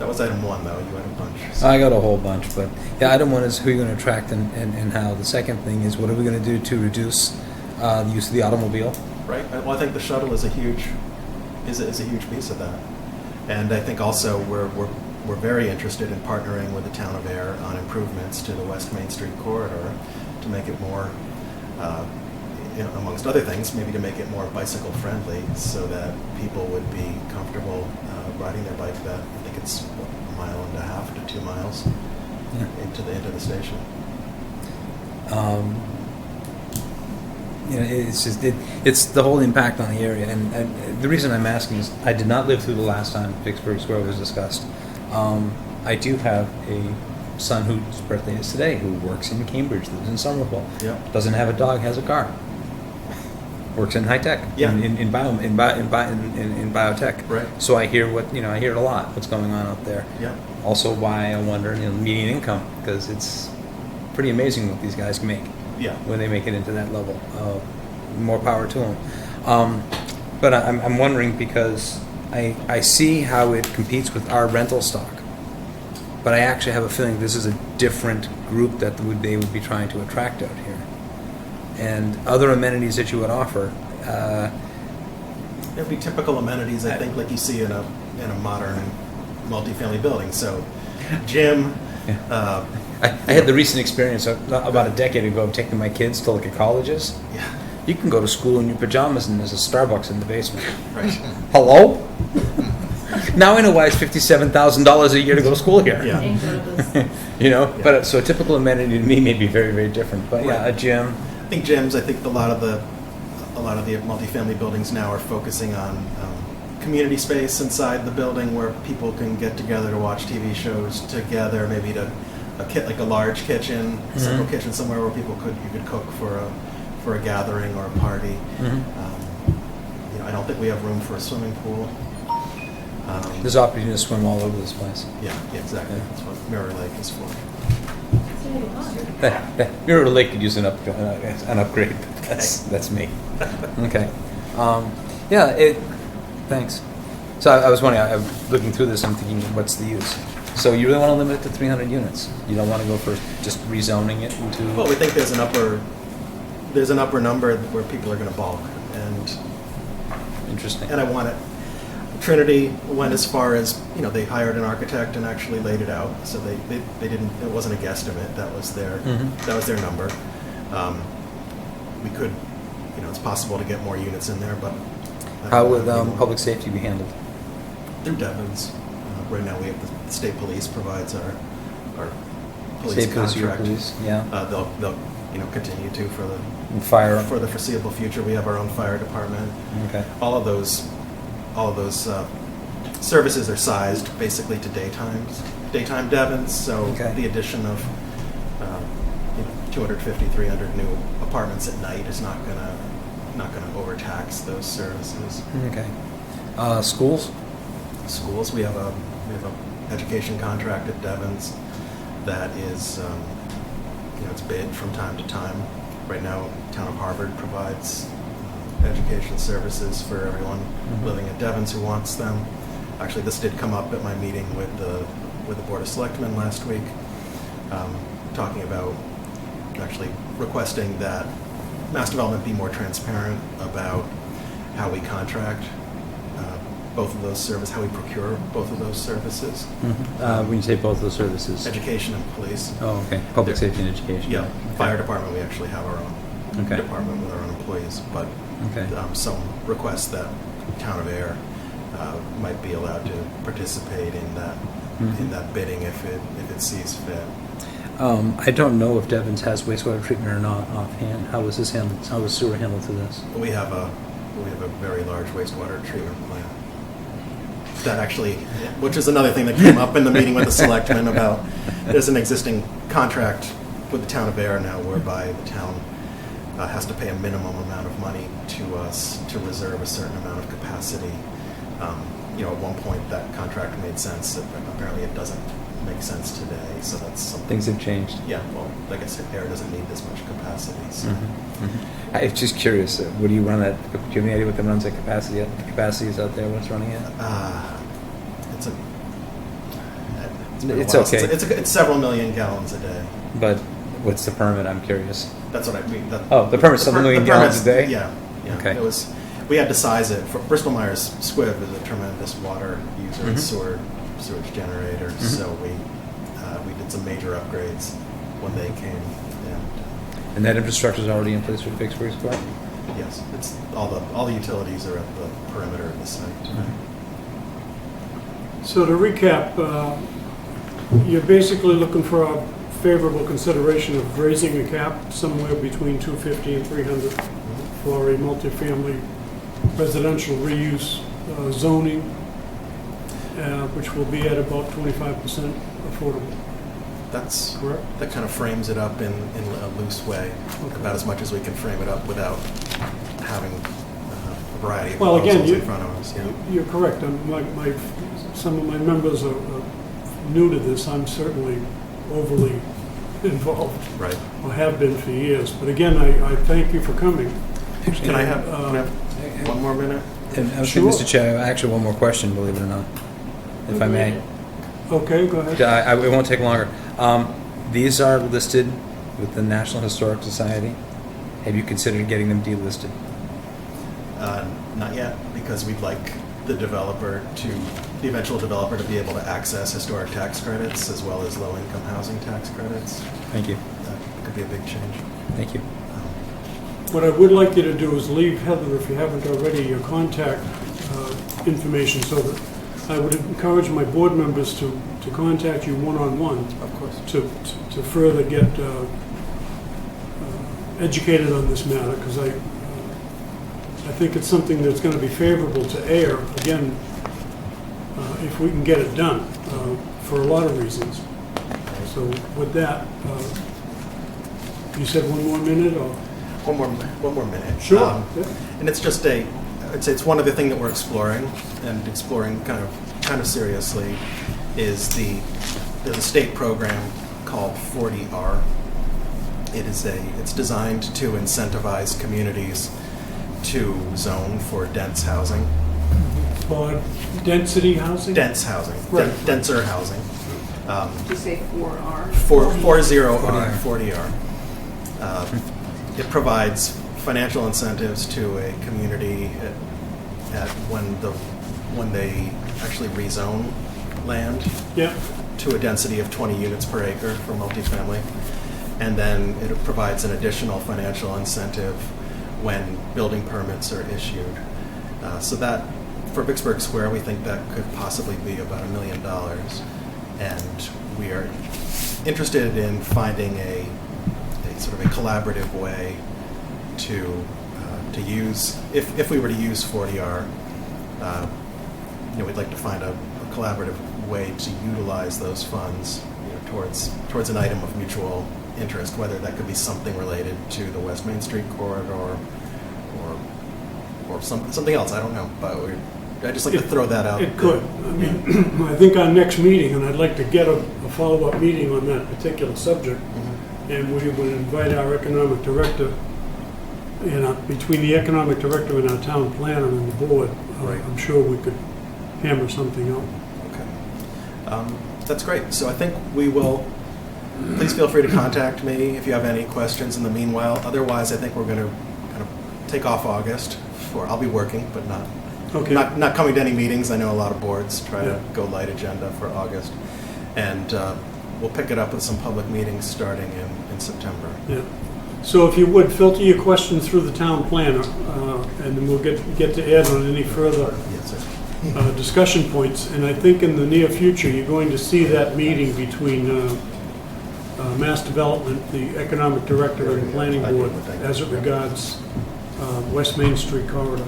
was item one, though. You had a bunch. I got a whole bunch, but yeah, item one is who you're going to attract and how. The second thing is what are we going to do to reduce the use of the automobile? Right. Well, I think the shuttle is a huge piece of that, and I think also we're very interested in partnering with the town of Ayer on improvements to the West Main Street corridor to make it more, amongst other things, maybe to make it more bicycle friendly, so that people would be comfortable riding their bike that I think it's 1.5 to 2 miles into the station. It's just it's the whole impact on the area, and the reason I'm asking is I did not live through the last time Vicksburg Square was discussed. I do have a son whose birthday is today, who works in Cambridge, lives in Somerville. Yep. Doesn't have a dog, has a car. Works in high tech. Yeah. In biotech. Right. So I hear I hear it a lot. What's going on out there? Yeah. Also, why I wonder, median income, because it's pretty amazing what these guys can make. Yeah. When they make it into that level. More power to them. But I'm wondering because I see how it competes with our rental stock. But I actually have a feeling this is a different group that they would be trying to attract out here. And other amenities that you would offer. It'd be typical amenities, I think, like you see in a modern multifamily building. So, gym. Yeah. I had the recent experience about a decade ago of taking my kids to look at colleges. Yeah. You can go to school in your pajamas and there's a Starbucks in the basement. Right. Hello? Now I know why it's $57,000 a year to go to school here. Yeah. Incredible. Yeah. But so a typical amenity to me may be very, very different. But yeah, Right. a gym. I think gyms. I think a lot of the multifamily buildings now are focusing on community space inside the building where people can get together to watch TV shows together. Maybe like a large kitchen, central kitchen somewhere where you could cook for a gathering or a party. I don't think we have room for a swimming pool. There's opportunity to swim all over this place. Yeah, exactly. Yeah. That's what Mirror Lake is for. Mirror Lake could use an upgrade. That's me. Okay. Thanks. So I was wondering, I was looking through this, I'm thinking, what's the use? So you really want to limit it to 300 units? You don't want to go for just rezoning it into... Well, we think there's an upper number where people are going to bulk, and Interesting. I want it. Trinity went as far as, they hired an architect and actually laid it out, so they didn't. It wasn't a guesstimate. That was their number. We could, it's possible to get more units in there, but How would public safety be handled? through Devon's. Right now, we have the state police provides our police State police, your contract. police, yeah. They'll continue to for the And fire. for the foreseeable future. We have our own fire department. Okay. All of those services are sized basically to daytime Devons. So Okay. the addition of 250, 300 new apartments at night is not gonna overtax those services. Okay. Schools? Schools, we have a education contract at Devon's that is, it's bid from time to time. Right now, Town of Harvard provides education services for everyone living at Devon's who wants them. Actually, this did come up at my meeting with the Board of Selectmen last week, talking about actually requesting that Mass Development be more transparent about how we contract both of those services, how we procure both of those services. When you say both of those services? Education and police. Oh, okay. Public safety and education. Yeah. Okay. Fire department, we actually have our own department with our own employees, but some requests that Town of Ayer might be allowed to participate in that bidding if it sees fit. I don't know if Devon's has wastewater treatment or not offhand. How was this handled? How was sewer handled to this? We have a very large wastewater treatment plant. That actually, which is another thing that came up in the meeting with the selectmen about, there's an existing contract with the Town of Ayer now whereby the town has to pay a minimum amount of money to us to reserve a certain amount of capacity. At one point that contract made sense. Apparently it doesn't make sense today, so that's something. Things have changed. Yeah, well, like I said, Ayer doesn't need this much capacity. So. I'm just curious. What do you run at? Do you have any idea what the runs at capacity? Capacity is out there. What's running at? It's okay. It's several million gallons a day. But what's the permit? I'm curious. That's what I mean. The permit's several million gallons a day. Yeah. Okay. It was. We had to size it. Bristol Myers Squibb is a tremendous water user and sewage generator. So we did some major upgrades when they came. And that infrastructure is already in place for Vicksburg Square? Yes, it's all the utilities are at the perimeter of the site. So to recap, you're basically looking for a favorable consideration of raising the cap somewhere between 250 and 300 for a multifamily residential reuse zoning, which will be at about 25% affordable. That's correct. That kind of frames it up in a loose way, about as much as we can frame it up without having a variety of proposals in front of us. Yeah. You're correct. Some of my members are new to this. I'm certainly overly involved, right? Or have been for years. But again, I thank you for coming. Can I have one more minute? And Mr. Chair, actually one more question, believe it or not, if I may. Okay, go ahead. It won't take longer. These are listed with the National Historic Society. Have you considered getting them delisted? Not yet, because we'd like the eventual developer to be able to access historic tax credits as well as low-income housing tax credits. Thank you. That could be a big change. Thank you. What I would like you to do is leave Heather, if you haven't already, your contact information so that I would encourage my board members to contact you one-on-one. Of course. To further get educated on this matter, because I think it's something that's going to be favorable to Ayer, again, if we can get it done, for a lot of reasons. So with that, you said one more minute, or? One more minute. Sure. And it's just I'd say it's one other thing that we're exploring, and exploring kind of seriously, is there's a state program called 40R. It's designed to incentivize communities to zone for dense housing. For density housing? Dense housing. Right. Denser housing. Did you say 4R? 40R. It provides financial incentives to a community when they actually rezone land to a density of 20 units per acre for multifamily. And then it provides an additional financial incentive when building permits are issued. So that, for Vicksburg Square, we think that could possibly be about $1 million. And we are interested in finding a sort of a collaborative way to use, if we were to use 40R, we'd like to find a collaborative way to utilize those funds towards an item of mutual interest, whether that could be something related to the West Main Street corridor or something else. I don't know, but I'd just like to throw that out. It could. I mean, I think our next meeting, and I'd like to get a follow-up meeting on that particular subject, and we would invite our economic director, between the economic director and our town planner and the board, Right. I'm sure we could hammer something out. Okay. That's great. So I think we will, please feel free to contact me if you have any questions in the meanwhile. Otherwise, I think we're going to kind of take off August. I'll be working, but Okay. not coming to any meetings. I know a lot of boards try Yeah. to go light agenda for August. And we'll pick it up with some public meetings starting in September. Yeah. So if you would, filter your questions through the town planner, and then we'll get to Ed on any further Yes, sir. discussion points. And I think in the near future, you're going to see that meeting between Mass Development, the Economic Director, and the Planning Board as it regards West Main Street corridor.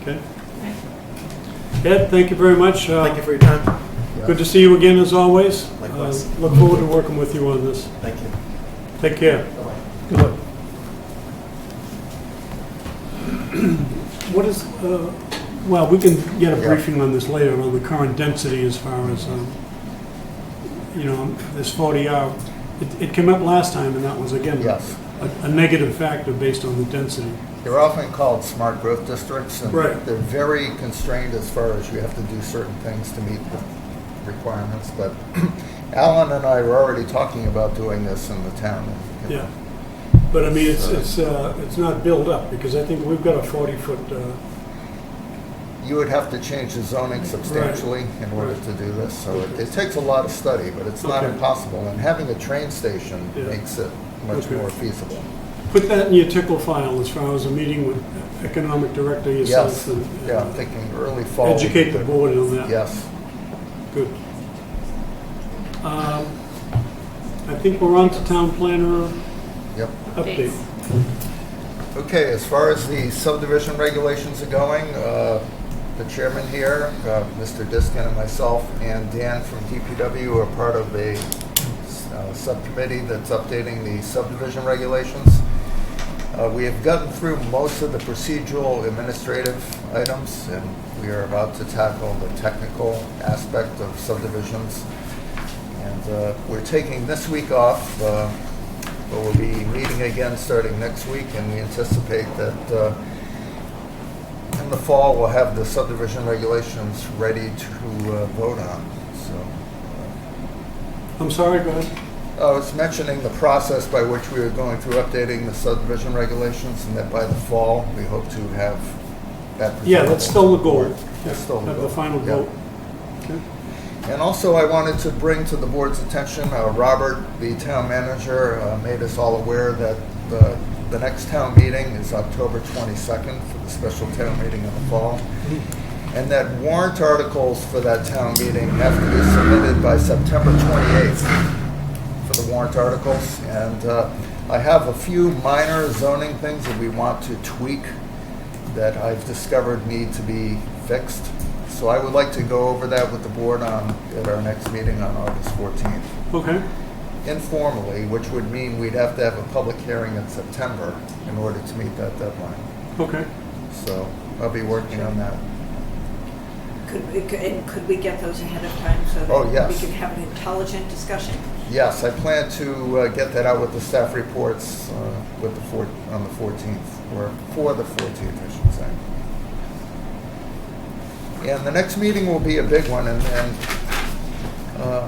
Okay? Ed, thank you very much. Thank you for your time. Good to see you again, as always. Likewise. Look forward to working with you on this. Thank you. Take care. Good luck. What is, well, we can get a briefing on this later, on the current density as far as, this 40R. It came up last time, and that was, again, Yes. a negative factor based on the density. They're often called smart growth districts, and Right. they're very constrained as far as you have to do certain things to meet the requirements. But Alan and I were already talking about doing this in the town. And, you know, Yeah. But I mean, it's not built up, because I think we've got a 40-foot, You would have to change the zoning substantially in order to do this, so it takes a lot of study, but it's not Okay. impossible. And having a train station Yeah. makes it much Okay. more feasible. put that in your tickle file as far as a meeting with economic director yourself. Yes, And yeah, I'm thinking early fall. educate the board on that. Yes. Good. I think we're on to town planner Yep. update. Dates. Okay, as far as the subdivision regulations are going, the chairman here, Mr. Diskin and myself, and Dan from DPW are part of a subcommittee that's updating the subdivision regulations. We have gotten through most of the procedural administrative items, and we are about to tackle the technical aspect of subdivisions. And we're taking this week off, but we'll be meeting again starting next week, and we anticipate that in the fall we'll have the subdivision regulations ready to vote on. So, I'm sorry, go ahead. I was mentioning the process by which we are going through updating the subdivision regulations, and that by the fall we hope to have that. Yeah, that's still the goal. That's still the Have goal. the final Yeah. vote. Okay. And also, I wanted to bring to the board's attention, Robert, the town manager, made us all aware that the next town meeting is October 22nd for the special town meeting in the fall, and that warrant articles for that town meeting have to be submitted by September 28th for the warrant articles. And I have a few minor zoning things that we want to tweak that I've discovered need to be fixed. So I would like to go over that with the board at our next meeting on August 14th. Okay. Informally, which would mean we'd have to have a public hearing in September in order to meet that deadline. Okay. So I'll be working on that. Could we get those ahead of time so Oh, that yes. we can have an intelligent discussion? Yes, I plan to get that out with the staff reports on the 14th, or for the 14th, I should say. And the next meeting will be a big one, and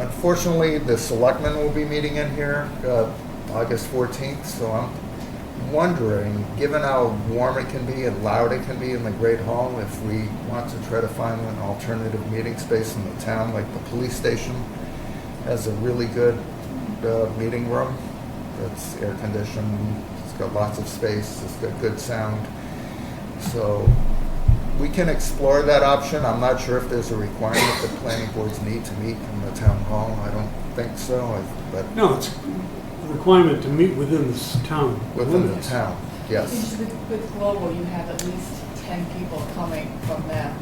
unfortunately, the selectmen will be meeting in here August 14th, so I'm wondering, given how warm it can be and loud it can be in the Great Hall, if we want to try to find an alternative meeting space in the town, like the police station has a really good meeting room that's air conditioned, it's got lots of space, it's got good sound. So we can explore that option. I'm not sure if there's a requirement that planning boards need to meet in the town hall. I don't think so, but No, it's a requirement to meet within this town. within the limits. town, yes. With Global, you have at least 10 people coming from them,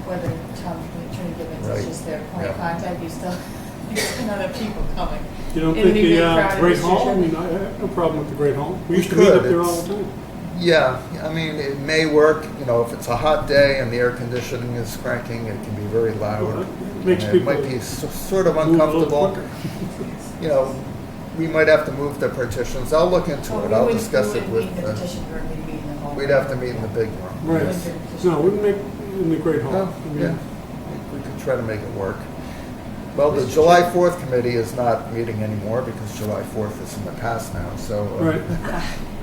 whether Tom Trinity Gibbons Right. is just their point of Yeah. contact, you still have other people coming. You don't It'll think be the very crowded, Great Mr. Hall? I Chairman. mean, I have no problem with the Great Hall. We We used to meet up could, there all it's- the time. Yeah, I mean, it may work, you know, if it's a hot day and the air conditioning is cranking, it can be very loud. Well, it makes and it might people be sort of move a little uncomfortable. quicker. You know, we might have to move the partitions. I'll look into it. I'll discuss it with, we'd have to meet in the big room. Right. No, we can make in the Great Hall. Well, I mean, yeah, we could try to make it work. Well, the July 4th committee is not meeting anymore because July 4th is in the past now, so. Right.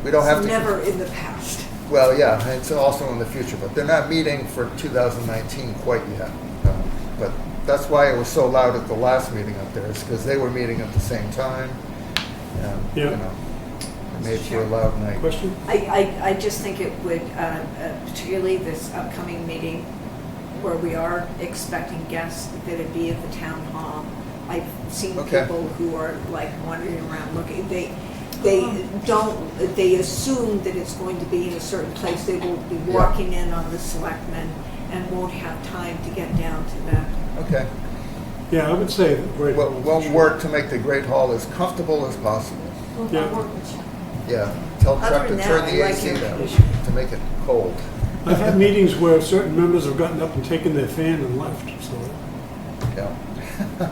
We don't have to. Never in the past. Well, yeah, it's also in the future, but they're not meeting for 2019 quite yet. But that's why it was so loud at the last meeting up there, is because they were meeting at the same time. And, Yeah. you know, it made for a loud night. Question? I just think it would, particularly this upcoming meeting, where we are expecting guests, that it be at the town hall. I've seen Okay. people who are like wandering around looking, they assume that it's going to be in a certain place. They will be walking in on the selectmen and won't have time to get down to that. Okay. Yeah, I would say the Great Hall. We'll work to make the Great Hall as comfortable as possible. Yeah. Yeah. Tell Other Chuck to than turn that, the I like AC air down conditioning. to make it cold. I've had meetings where certain members have gotten up and taken their fan and left, so, Yeah.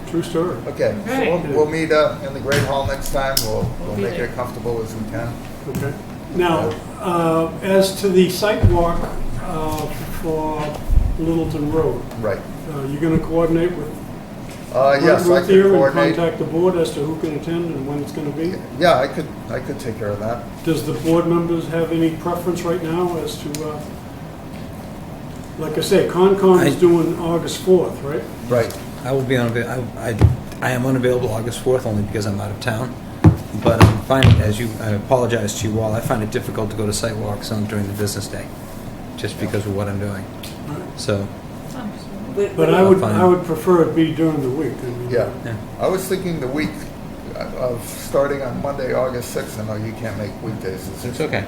true story. Okay, so Right. we'll meet in the Great Hall next time. We'll be make there. it comfortable as we can. Okay. Now, as to the site walk for Littleton Road, Right. you're going to coordinate with Yes, I Ruth could here and coordinate. contact the board as to who can attend and when it's going to be? Yeah, I could take care of that. Does the board members have any preference right now as to, like I say, Concom is doing August 4th, right? Right. I will be I am unavailable August 4th only because I'm out of town. But I'm finding, I apologize to you all, I find it difficult to go to site walks during the business day, just because of what I'm doing. So, But I would prefer it be during the week. I mean, Yeah. yeah. I was thinking the week of starting on Monday, August 6th. I know you can't make weekdays. It's okay.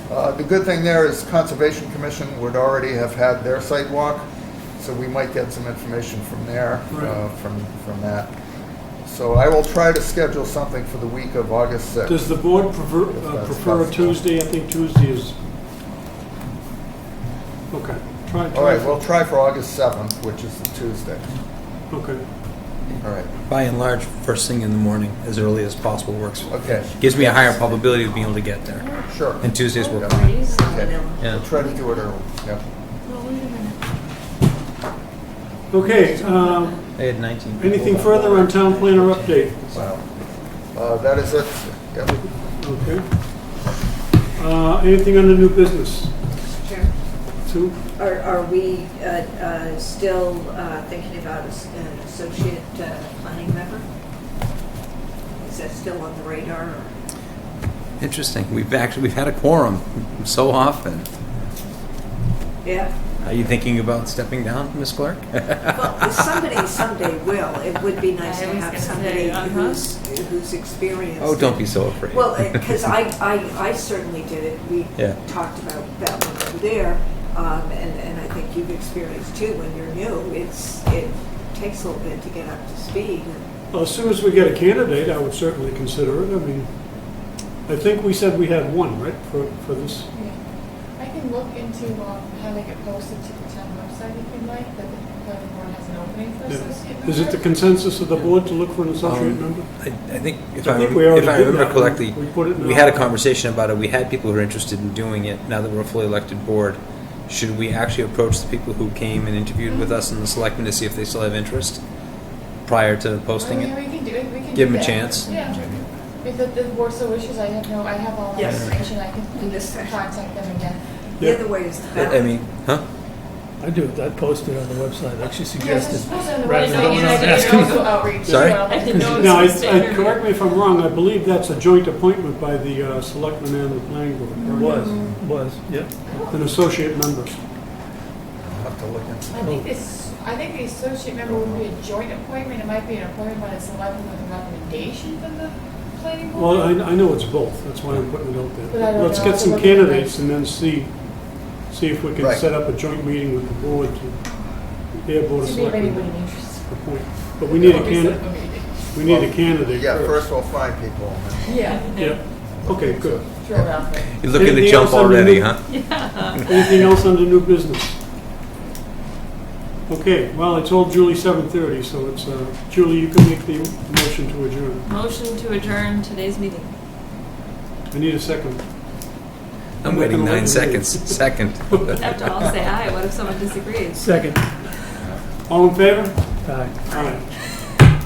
The good thing there is Conservation Commission would already have had their site walk, so we might get some information from there, Right. from that. So I will try to schedule something for the week of August 6th. Does the board prefer that's a possible. Tuesday? I think Tuesday is, okay. Try All right, for- we'll try for August 7th, which is the Tuesday. Okay. All right, by and large, first thing in the morning, as early as possible works. okay, Gives me a higher probability of being able to get there. sure. And Tuesdays work Yeah. fine. Okay. Yeah. We'll try to do it early, yeah. Okay, I had 19 people. anything further on town planner update? Wow. That is it. Yep. Okay. Anything under new business? Chairman? Sue? Are we still thinking about an associate planning member? Is that still on the radar? Or? Interesting. We've had a quorum so often. Yeah. Are you thinking about stepping down, Ms. Clark? Well, somebody someday will. It would be nice I to was have gonna somebody say, uh-huh. who's experienced. Oh, don't be so afraid. Well, because I certainly did it. We Yeah. talked about that one over there, and I think you've experienced too. When you're new, it takes a little bit to get up to speed. Well, as soon as we get a candidate, I would certainly consider it. I mean, I think we said we had one, right, for this? Yeah. I can look into having it posted to the town website if you'd like, that the planning board has an opening for Yeah. associate member. Is it the consensus of the board to look for an associate member? I think, if I I, think we already if I did remember that. correctly, We put it in we our- had a conversation about it. We had people who were interested in doing it. Now that we're a fully elected board, should we actually approach the people who came and interviewed with us and the selectmen to see if they still have interest prior to posting Yeah, it? we can do it. We can Give do them a that. chance. Yeah. If the board so wishes, I have all that Yes. information. I can Yes. contact them again. The other way is the better. I mean, huh? I do, I posted on the website, like she Yes, suggested. it's supposed to be on the rather website, than going and I out think asking. there's also outreach. Sorry? as well. I didn't know it Now, was supposed to correct me if I'm wrong, I believe that's a joint appointment by the selectmen and the planning board. Was, yep. An associate member. I'll have to look into I think the associate member would be a joint appointment. It might be an appointment by the selectmen with a recommendation from the planning board. Well, I know it's both, that's why I'm putting it out But I there. don't Let's know. get It's some a little bit candidates and then see if we can Right. set up a joint meeting with the board to, their board of To see if anybody selectmen. interested. appoint. But we need a There will be candidate, some meeting. we need a candidate Yeah, first. first we'll find people. And then, Yeah. Yeah, okay, good. thrilled out there. You're looking to Anything jump else on the already, new- huh? Yeah. Anything else under new business? Okay, well, I told Julie 7:30, so it's, Julie, you can make the motion to adjourn. Motion to adjourn today's meeting. I need a second. I'm waiting Gonna 9 wait. seconds. Second. After all, say aye. What if someone disagrees? Second. All in favor? Aye. All right.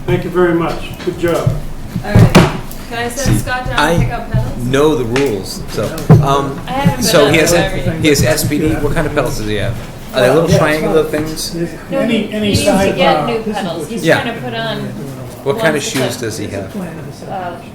Thank you very much. Good job. All right. Can I send Scott down to pick up pedals? Know the rules. So, I haven't been so up he has there every- he has SPD. What kind of pedals does he have? Are they little triangular things? No, Any he needs to side get bar. new pedals. He's Yeah. trying to put on What kind of ones shoes that- does he have? Plan of the subdivision.